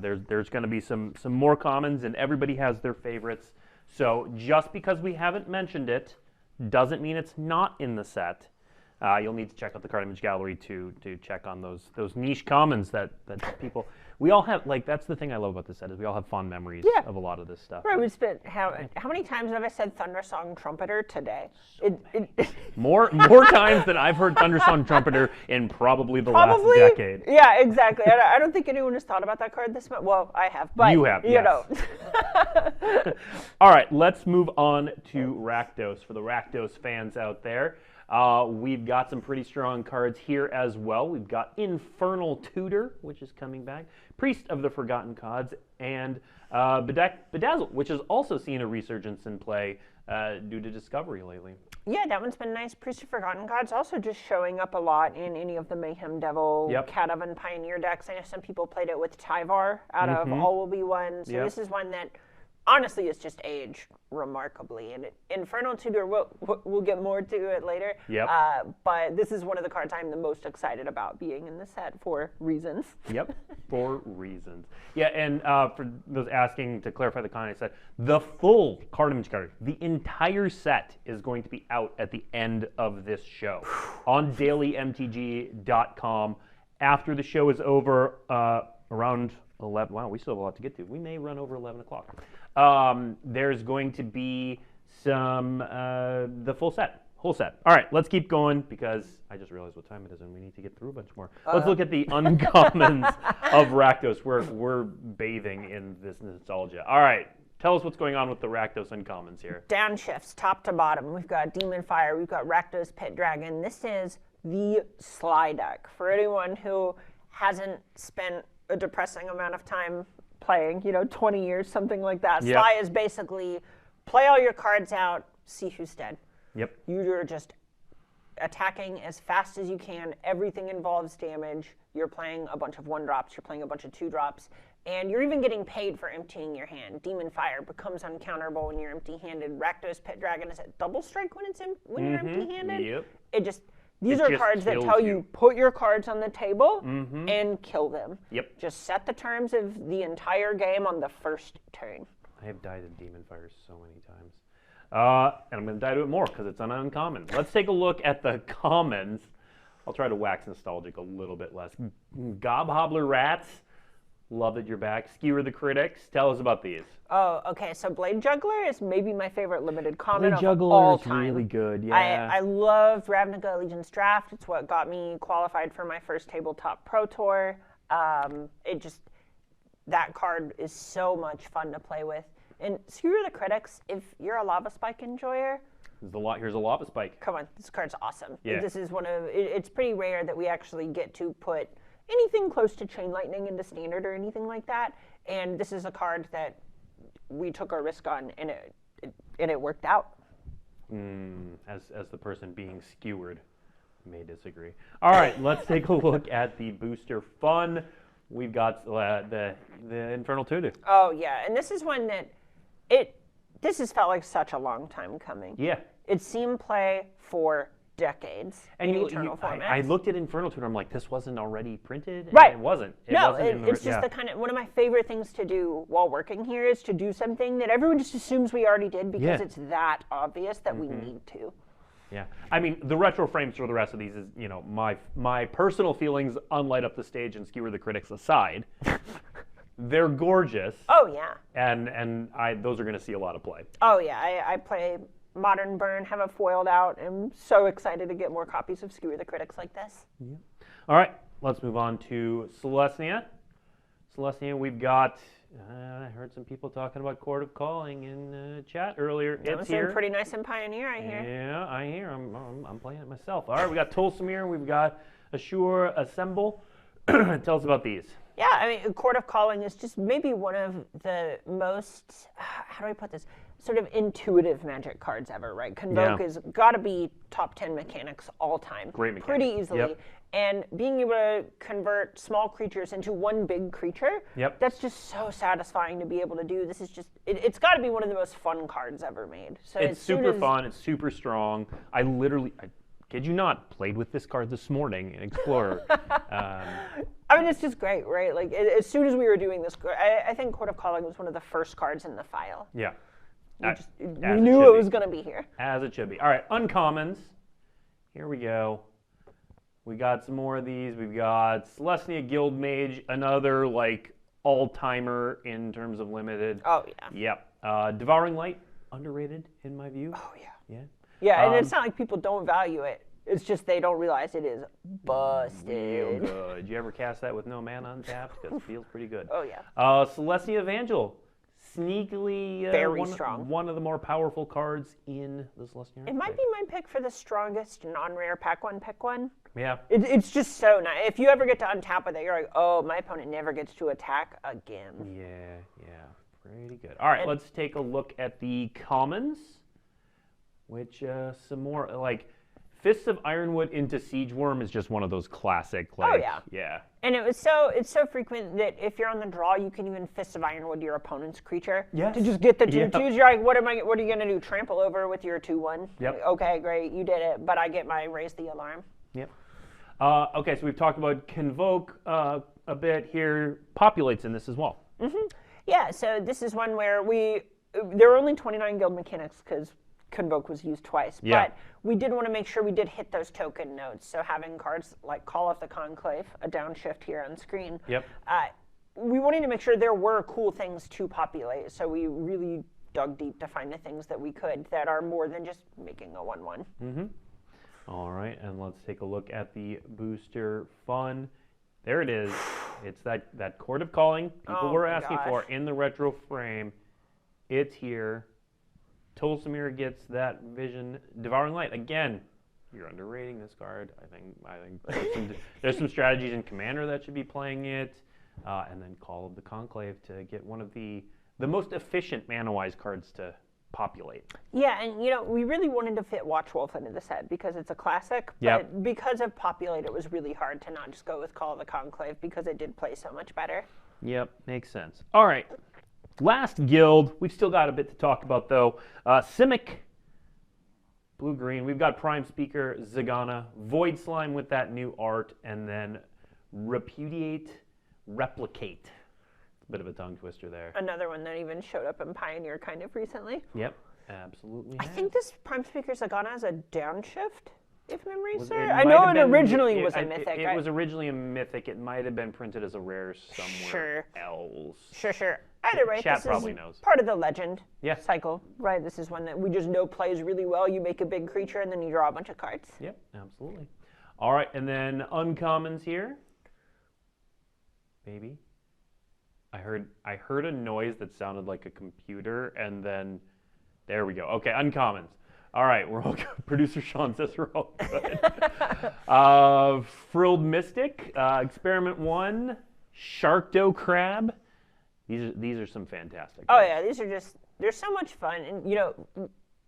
S1: There's going to be some more commons, and everybody has their favorites. So just because we haven't mentioned it doesn't mean it's not in the set. You'll need to check out the card image gallery to check on those niche commons that people. We all have, like, that's the thing I love about this set is we all have fond memories of a lot of this stuff.
S2: Right, we spent how many times have I said Thundersong Trumpeter today?
S1: More times than I've heard Thundersong Trumpeter in probably the last decade.
S2: Yeah, exactly. I don't think anyone has thought about that card this much. Well, I have, but
S1: you have,
S2: you know.
S1: All right, let's move on to Rakdos for the Rakdos fans out there. We've got some pretty strong cards here as well. We've got Infernal Tutor, which is coming back, Priest of the Forgotten Gods, and Bedazzle, which has also seen a resurgence in play due to Discovery lately.
S2: Yeah, that one's been nice. Priest of Forgotten Gods also just showing up a lot in any of the Mayhem Devil, Cat Oven Pioneer decks. I know some people played it with Tyvar out of All Will Be One. So this is one that honestly it's just aged remarkably. And Infernal Tutor, we'll get more to it later. But this is one of the cards I'm the most excited about being in the set for reasons.
S1: For reasons. Yeah, and for those asking to clarify the comment, I said the full card image gallery, the entire set is going to be out at the end of this show on dailymtg.com. After the show is over, around 11. Wow, we still have a lot to get to. We may run over 11 o'clock. There's going to be some the whole set. All right, let's keep going because I just realized what time it is and we need to get through a bunch more. Let's look at the uncommons of Rakdos. We're bathing in this nostalgia. All right, tell us what's going on with the Rakdos uncommons here.
S2: Downshifts, top to bottom. We've got Demon Fire. We've got Rakdos Pit Dragon. This is the Sly deck. For anyone who hasn't spent a depressing amount of time playing, 20 years, something like that. Sly is basically play all your cards out, see who's dead. You're just attacking as fast as you can. Everything involves damage. You're playing a bunch of 1-drops. You're playing a bunch of 2-drops. And you're even getting paid for emptying your hand. Demon Fire becomes uncounterable when you're empty-handed. Rakdos Pit Dragon is at double strike when you're empty-handed. These are cards that tell you put your cards on the table and kill them. Just set the terms of the entire game on the first turn.
S1: I have died in Demon Fire so many times. And I'm going to die to it more because it's an uncommon. Let's take a look at the commons. I'll try to wax nostalgic a little bit less. Gobhobbler Rats. Love that you're back. Skewer the Critics. Tell us about these.
S2: Oh, okay. So Blade Juggler is maybe my favorite limited common
S1: of
S2: all time.
S1: Blade Juggler is really good, yeah.
S2: I loved Ravnica Legion's Draft. It's what got me qualified for my first tabletop pro tour. That card is so much fun to play with. And Skewer the Critics, if you're a Lava Spike enjoyer,
S1: here's a Lava Spike.
S2: Come on, this card's awesome. This is it's pretty rare that we actually get to put anything close to Chain Lightning into Standard or anything like that. And this is a card that we took a risk on, and it worked out.
S1: As the person being skewered may disagree. All right, let's take a look at the booster fun. We've got the Infernal Tutor.
S2: Oh yeah, and this is one that this has felt like such a long time coming. It's seen play for decades in Eternal formats.
S1: I looked at Infernal Tutor, I'm like, this wasn't already printed?
S2: Right.
S1: And it wasn't.
S2: It's just the kind of, one of my favorite things to do while working here is to do something that everyone just assumes we already did because it's that obvious that we need to.
S1: Yeah, I mean, the retro frames for the rest of these is, my personal feelings on Light Up the Stage and Skewer the Critics aside. They're gorgeous.
S2: Oh, yeah.
S1: And those are going to see a lot of play.
S2: Oh, yeah. I play Modern Burn, have it foiled out. I'm so excited to get more copies of Skewer the Critics like this.
S1: All right, let's move on to Selesnya. Selesnya, we've got... I heard some people talking about Court of Calling in chat earlier.
S2: It's here. Pretty nice in Pioneer, I hear.
S1: Yeah, I hear. I'm playing it myself. All right, we got Tolsimir. We've got Assure Assemble. Tell us about these.
S2: Yeah, I mean, Court of Calling is just maybe one of the most, how do I put this? sort of intuitive Magic cards ever, right? Convoke has got to be top 10 mechanics all time.
S1: Great mechanic.
S2: Pretty easily.
S1: Yep.
S2: And being able to convert small creatures into one big creature, that's just so satisfying to be able to do. This is just, it's got to be one of the most fun cards ever made. So
S1: it's super fun. It's super strong. I kid you not, played with this card this morning in Explorer.
S2: I mean, it's just great, right? Like, as soon as we were doing this, I think Court of Calling was one of the first cards in the file.
S1: Yeah.
S2: We knew it was going to be here.
S1: As it should be. All right, uncommons. Here we go. We got some more of these. We've got Selesnya Guildmage, another, like, all-timer in terms of limited.
S2: Oh, yeah.
S1: Yep. Devouring Light, underrated, in my view.
S2: Oh, yeah.
S1: Yeah.
S2: Yeah, and it's not like people don't value it. It's just they don't realize it is busted.
S1: Real good. Did you ever cast that with no mana untapped? Because it feels pretty good.
S2: Oh, yeah.
S1: Selesnya Evangel. Sneakily
S2: very strong.
S1: One of the more powerful cards in the Selesnya.
S2: It might be my pick for the strongest non-rare pack one.
S1: Yeah.
S2: It's just so nice. If you ever get to untap with it, you're like, oh, my opponent never gets to attack again.
S1: Yeah. Pretty good. All right, let's take a look at the commons, which some more, like, Fists of Ironwood into Siege Worm is just one of those classic, like, yeah.
S2: And it's so frequent that if you're on the draw, you can even Fists of Ironwood your opponent's creature to just get the 2/2s. You're like, what are you gonna do? Trample over with your 2/1?
S1: Yep.
S2: Like, okay, great, you did it, but I get my Raise the Alarm.
S1: Yep. Okay, so we've talked about Convoke a bit here. Populates in this as well.
S2: Mm-hmm. Yeah, so this is one where there were only 29 guild mechanics because Convoke was used twice, but we did want to make sure we did hit those token nodes. So having cards like Call of the Conclave, a downshift here on screen, we wanted to make sure there were cool things to populate. So we really dug deep to find the things that we could that are more than just making a 1/1.
S1: Mm-hmm. All right, and let's take a look at the booster fun. There it is. It's that Court of Calling people were asking for in the retro frame. It's here. Tolsimir gets that Vision. Devouring Light, again, you're underrating this card. I think there's some strategies in Commander that should be playing it. And then Call of the Conclave to get one of the most efficient mana-wise cards to populate.
S2: Yeah, and we really wanted to fit Watchwolf into the set because it's a classic, but because of Populate, it was really hard to not just go with Call of the Conclave because it did play so much better.
S1: Yep, makes sense. All right. Last guild, we've still got a bit to talk about, though. Simic, blue-green. We've got Prime Speaker, Zagana, Void Slime with that new art, and then Repudiate, Replicate. A bit of a tongue twister there.
S2: Another one that even showed up in Pioneer kind of recently.
S1: Yep, absolutely.
S2: I think this Prime Speaker Zagana has a downshift, if memory serves. I know it originally was a mythic.
S1: It was originally a mythic. It might have been printed as a rare somewhere else.
S2: Sure. Either way,
S1: Chat
S2: this
S1: probably
S2: is
S1: knows.
S2: Part of the legend cycle, right? This is one that we just know plays really well. You make a big creature, and then you draw a bunch of cards.
S1: Yep, absolutely. All right, and then uncommons here. Maybe. I heard a noise that sounded like a computer, and then there we go. Okay, uncommons. All right, we're all good. Producer Sean says we're all good. Frilled Mystic, Experiment 1, Sharkdo Crab. These are some fantastic
S2: cards. Oh yeah, they're so much fun. And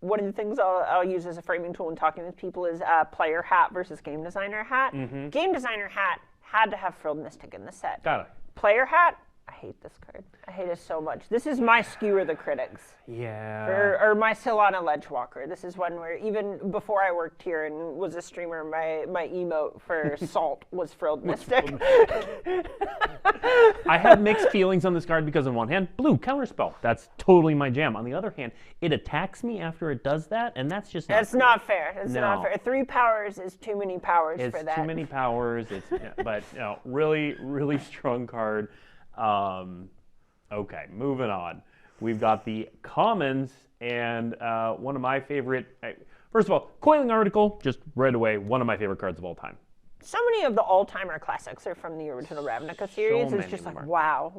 S2: one of the things I'll use as a framing tool when talking with people is player hat versus game designer hat. Mm-hmm. Game designer hat had to have Frilled Mystic in the set.
S1: Got it.
S2: Player hat, I hate this card. I hate it so much. This is my Skewer the Critics.
S1: Yeah.
S2: Or my Silana Ledgewalker. This is one where even before I worked here and was a streamer, my emote for Salt was Frilled Mystic.
S1: I have mixed feelings on this card because on one hand, blue, counterspell. That's totally my jam. On the other hand, it attacks me after it does that, and that's just not
S2: That's not fair. It's not fair. 3 powers is too many powers for that.
S1: It's too many powers. But really, really strong card. Okay, moving on. We've got the commons, and one of my favorite. First of all, Coiling Article, just right away, one of my favorite cards of all time.
S2: So many of the all-timer classics are from the original Ravnica series. It's just like, wow,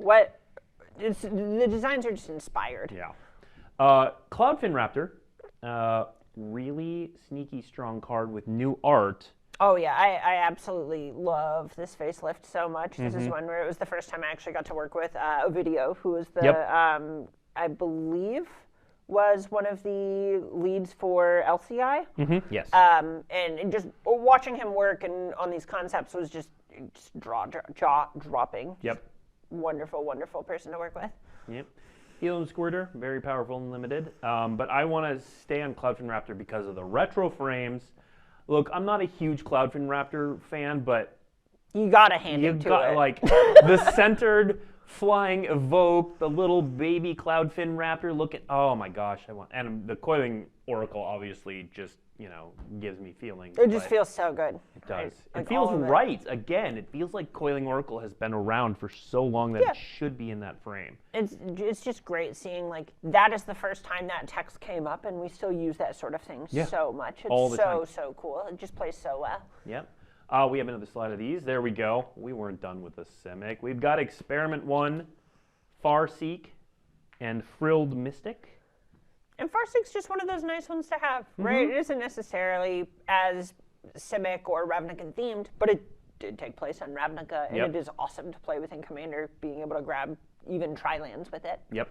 S2: the designs are just inspired.
S1: Yeah. Cloudfin Raptor, really sneaky strong card with new art.
S2: Oh yeah, I absolutely love this facelift so much. This is one where it was the first time I actually got to work with Ovidio, who was the, I believe, was one of the leads for LCI.
S1: Yes.
S2: And just watching him work and on these concepts was just jaw dropping.
S1: Yep.
S2: Wonderful, wonderful person to work with.
S1: Yep. Helium Squirter, very powerful and limited. But I want to stay on Cloudfin Raptor because of the retro frames. Look, I'm not a huge Cloudfin Raptor fan, but
S2: you gotta hand it to it.
S1: Like the centered flying evoke, the little baby Cloudfin Raptor looking. Oh my gosh, and the Coiling Oracle obviously just gives me feelings.
S2: It just feels so good.
S1: It does.
S2: Like
S1: it feels right. Again, it feels like Coiling Oracle has been around for so long that it should be in that frame.
S2: It's just great seeing like that is the first time that text came up, and we still use that sort of thing so much. It's
S1: all the time.
S2: So cool. It just plays so well.
S1: Yep. We have another slide of these. There we go. We weren't done with the Simic. We've got Experiment 1, Farseek, and Frilled Mystic.
S2: And Farseek's just one of those nice ones to have, right? It isn't necessarily as Simic or Ravnica themed, but it did take place on Ravnica, and it is awesome to play within Commander, being able to grab even tri-lands with it.
S1: Yep.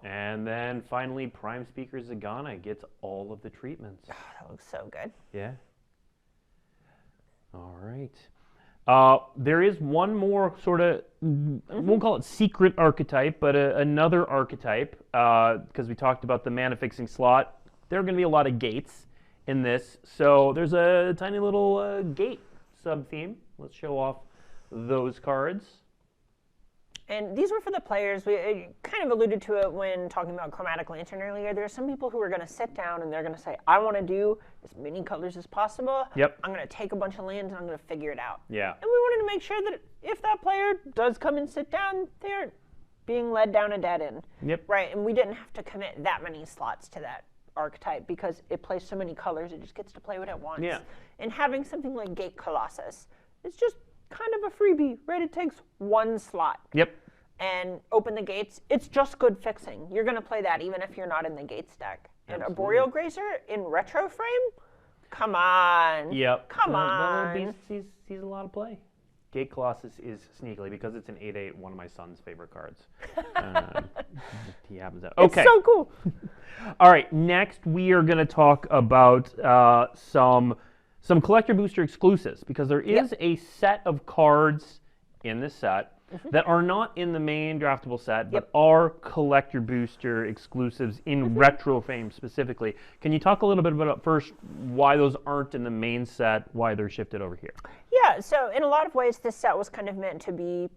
S1: And then finally, Prime Speaker Zagana gets all of the treatments.
S2: Oh, that looks so good.
S1: Yeah. All right. There is one more sort of, I won't call it secret archetype, but another archetype, because we talked about the mana fixing slot. There are going to be a lot of gates in this. So there's a tiny little gate sub-theme. Let's show off those cards.
S2: And these were for the players. We kind of alluded to it when talking about Chromatic Lantern earlier. There are some people who are going to sit down and they're going to say, I want to do as many colors as possible.
S1: Yep.
S2: I'm going to take a bunch of lands and I'm going to figure it out.
S1: Yeah.
S2: And we wanted to make sure that if that player does come and sit down, they're being led down a dead end.
S1: Yep.
S2: Right, and we didn't have to commit that many slots to that archetype because it plays so many colors, it just gets to play what it wants.
S1: Yeah.
S2: And having something like Gate Colossus, it's just kind of a freebie, right? It takes one slot.
S1: Yep.
S2: And open the gates. It's just good fixing. You're going to play that even if you're not in the gates deck. And a Boreal Grazer in retro frame? Come on.
S1: Yep.
S2: Come on.
S1: The beast sees a lot of play. Gate Colossus is sneakily, because it's an 8/8, one of my son's favorite cards. He happens to. Okay.
S2: It's so cool.
S1: All right. Next, we are going to talk about some collector booster exclusives, because there is a set of cards in this set that are not in the main draftable set, but are collector booster exclusives in retro frame specifically. Can you talk a little bit about first why those aren't in the main set, why they're shifted over here?
S2: Yeah, so in a lot of ways, this set was kind of meant to be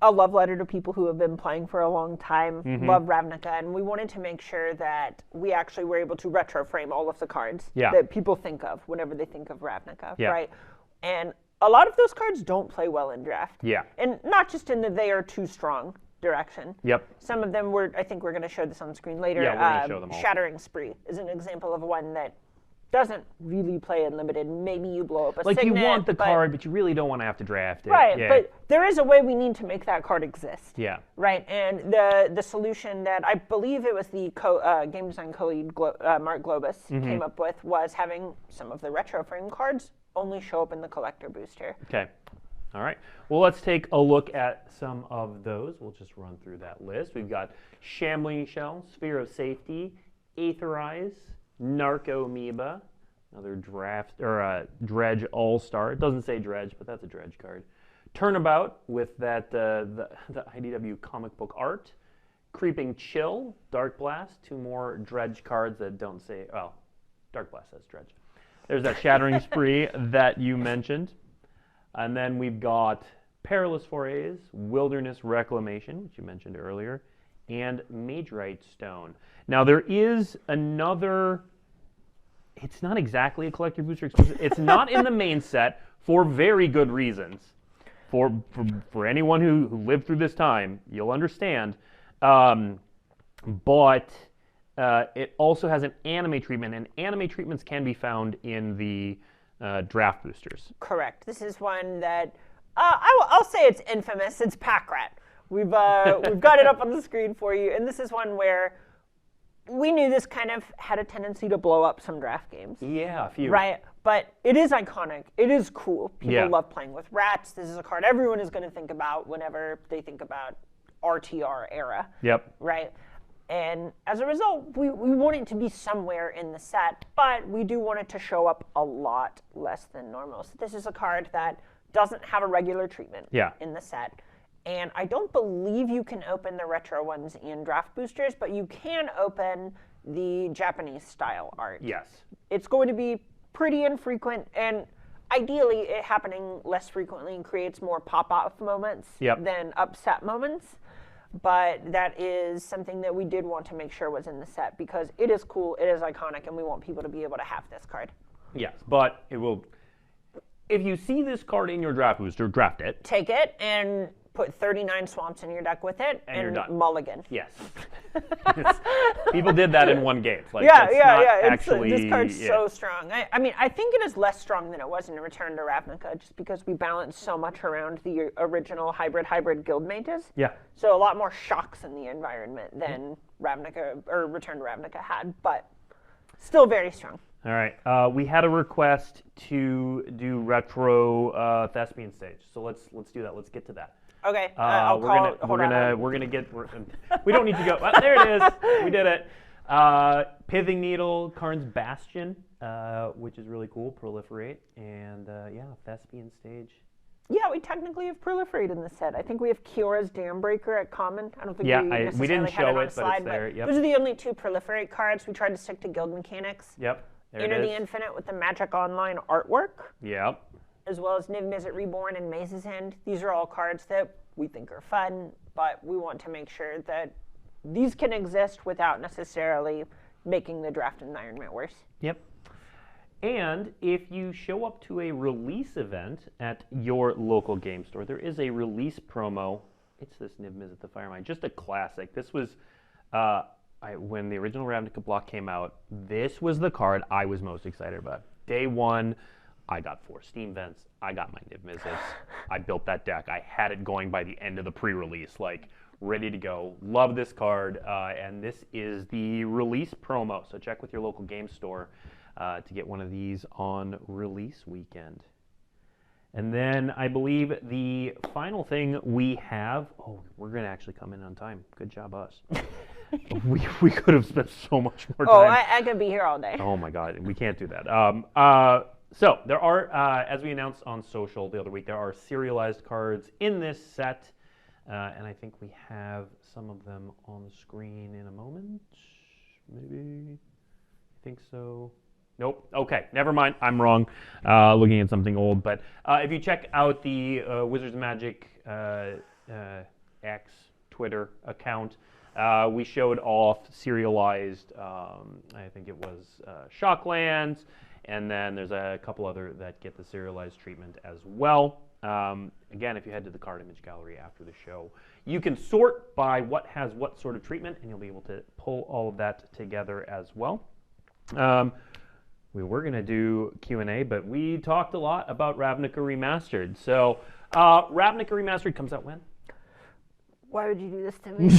S2: a love letter to people who have been playing for a long time, love Ravnica, and we wanted to make sure that we actually were able to retro frame all of the cards that people think of whenever they think of Ravnica, right? And a lot of those cards don't play well in draft.
S1: Yeah.
S2: And not just in that they are too strong direction.
S1: Yep.
S2: Some of them I think we're going to show this on screen later.
S1: Yeah, we're going to show them all.
S2: Shattering Spree is an example of one that doesn't really play in limited. Maybe you blow up a
S1: Like
S2: Signet,
S1: you want the card, but you really don't want to have to draft it.
S2: Right,
S1: yeah.
S2: but there is a way we need to make that card exist.
S1: Yeah.
S2: Right, and the solution that I believe it was the game design co-lead Mark Globus came up with was having some of the retro frame cards only show up in the collector booster.
S1: Okay. All right. Well, let's take a look at some of those. We'll just run through that list. We've got Shambling Shell, Sphere of Safety, Aetherize, Narco Amoeba, another draft or Dredge All-Star. It doesn't say Dredge, but that's a Dredge card. Turnabout with that the IDW comic book art. Creeping Chill, Dark Blast, two more Dredge cards that don't say, well, Dark Blast says Dredge. There's that Shattering Spree that you mentioned. And then we've got Perilous Forays, Wilderness Reclamation, which you mentioned earlier, and Magerite Stone. Now, there is another, it's not exactly a collector booster exclusive. It's not in the main set for very good reasons. For anyone who lived through this time, you'll understand. But it also has an anime treatment, and anime treatments can be found in the draft boosters.
S2: Correct. This is one that I'll say it's infamous. It's Pack Rat. We've got it up on the screen for you, and this is one where we knew this kind of had a tendency to blow up some draft games.
S1: Yeah, a few.
S2: Right, but it is iconic. It is cool. People love playing with rats. This is a card everyone is going to think about whenever they think about RTR era.
S1: Yep.
S2: Right. And as a result, we want it to be somewhere in the set, but we do want it to show up a lot less than normal. So this is a card that doesn't have a regular treatment in the set. And I don't believe you can open the retro ones in draft boosters, but you can open the Japanese style art.
S1: Yes.
S2: It's going to be pretty infrequent, and ideally it happening less frequently creates more pop-off moments than upset moments. But that is something that we did want to make sure was in the set because it is cool, it is iconic, and we want people to be able to have this card.
S1: Yes, but it will. If you see this card in your draft booster, draft it.
S2: Take it and put 39 swamps in your deck with it, and
S1: you're done.
S2: Mulligan.
S1: Yes. People did that in one game. Like,
S2: Actually, this card's so strong. I mean, I think it is less strong than it was in Return to Ravnica, just because we balanced so much around the original hybrid guildmates.
S1: Yeah.
S2: So a lot more shocks in the environment than Ravnica or Return to Ravnica had, but still very strong.
S1: All right. We had a request to do retro Thespian stage, so let's do that. Let's get to that.
S2: Okay,
S1: we're gonna get. We don't need to go. There it is. We did it. Pithing Needle, Karn's Bastion, which is really cool. Proliferate and Thespian stage.
S2: Yeah, we technically have Proliferate in the set. I think we have Kiora's Dambreaker at common. I don't think
S1: we didn't
S2: had
S1: show
S2: it,
S1: it,
S2: slide,
S1: but it's there.
S2: Those are the only two Proliferate cards. We tried to stick to guild mechanics.
S1: Yep.
S2: Enter the Infinite with the Magic Online artwork.
S1: Yep.
S2: As well as Niv Mizzet Reborn and Maze's End. These are all cards that we think are fun, but we want to make sure that these can exist without necessarily making the draft environment worse.
S1: Yep. And if you show up to a release event at your local game store, there is a release promo. It's this Niv Mizzet the Firemind, just a classic. This was when the original Ravnica block came out. This was the card I was most excited about. Day one, I got 4 Steam Vents. I got my Niv Mizzets. I built that deck. I had it going by the end of the pre-release, like ready to go. Love this card, and this is the release promo. So check with your local game store to get one of these on release weekend. And then I believe the final thing we have. Oh, we're gonna actually come in on time. Good job, us. we could have spent so much more time.
S2: Oh, I could be here all day.
S1: Oh my God, we can't do that. So there are, as we announced on social the other week, there are serialized cards in this set, and I think we have some of them on the screen in a moment. Maybe, I think so. Nope. Okay, never mind. I'm wrong. Looking at something old, but if you check out the Wizards of Magic X Twitter account, we showed off serialized. I think it was Shocklands. And then there's a couple other that get the serialized treatment as well. Again, if you head to the card image gallery after the show, you can sort by what has what sort of treatment, and you'll be able to pull all of that together as well. We were going to do Q&A, but we talked a lot about Ravnica Remastered. So Ravnica Remastered comes out when?
S2: Why would you do this to me?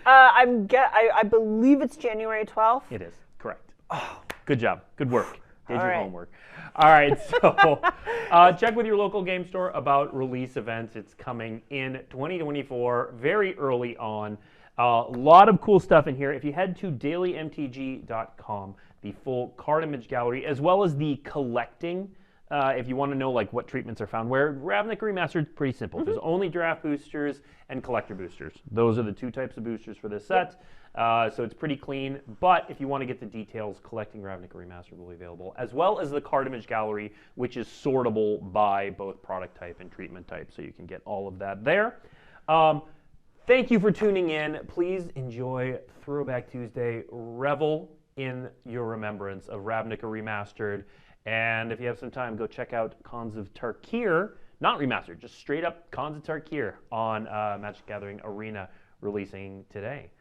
S2: I believe it's January 12th.
S1: It is, correct. Oh, good job. Good work. Did your homework. All right, so check with your local game store about release events. It's coming in 2024, very early on. A lot of cool stuff in here. If you head to dailymtg.com, the full card image gallery, as well as the collecting, if you want to know like what treatments are found where, Ravnica Remastered is pretty simple. Mm-hmm. There's only draft boosters and collector boosters. Those are the 2 types of boosters for this set. So it's pretty clean, but if you want to get the details, Collecting Ravnica Remastered will be available, as well as the card image gallery, which is sortable by both product type and treatment type, so you can get all of that there. Thank you for tuning in. Please enjoy Throwback Tuesday. Revel in your remembrance of Ravnica Remastered, and if you have some time, go check out Khans of Tarkir, not remastered, just straight up Khans of Tarkir on Magic Gathering Arena, releasing today.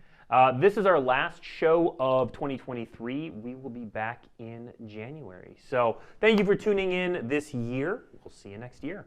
S1: This is our last show of 2023. We will be back in January. So thank you for tuning in this year. We'll see you next year.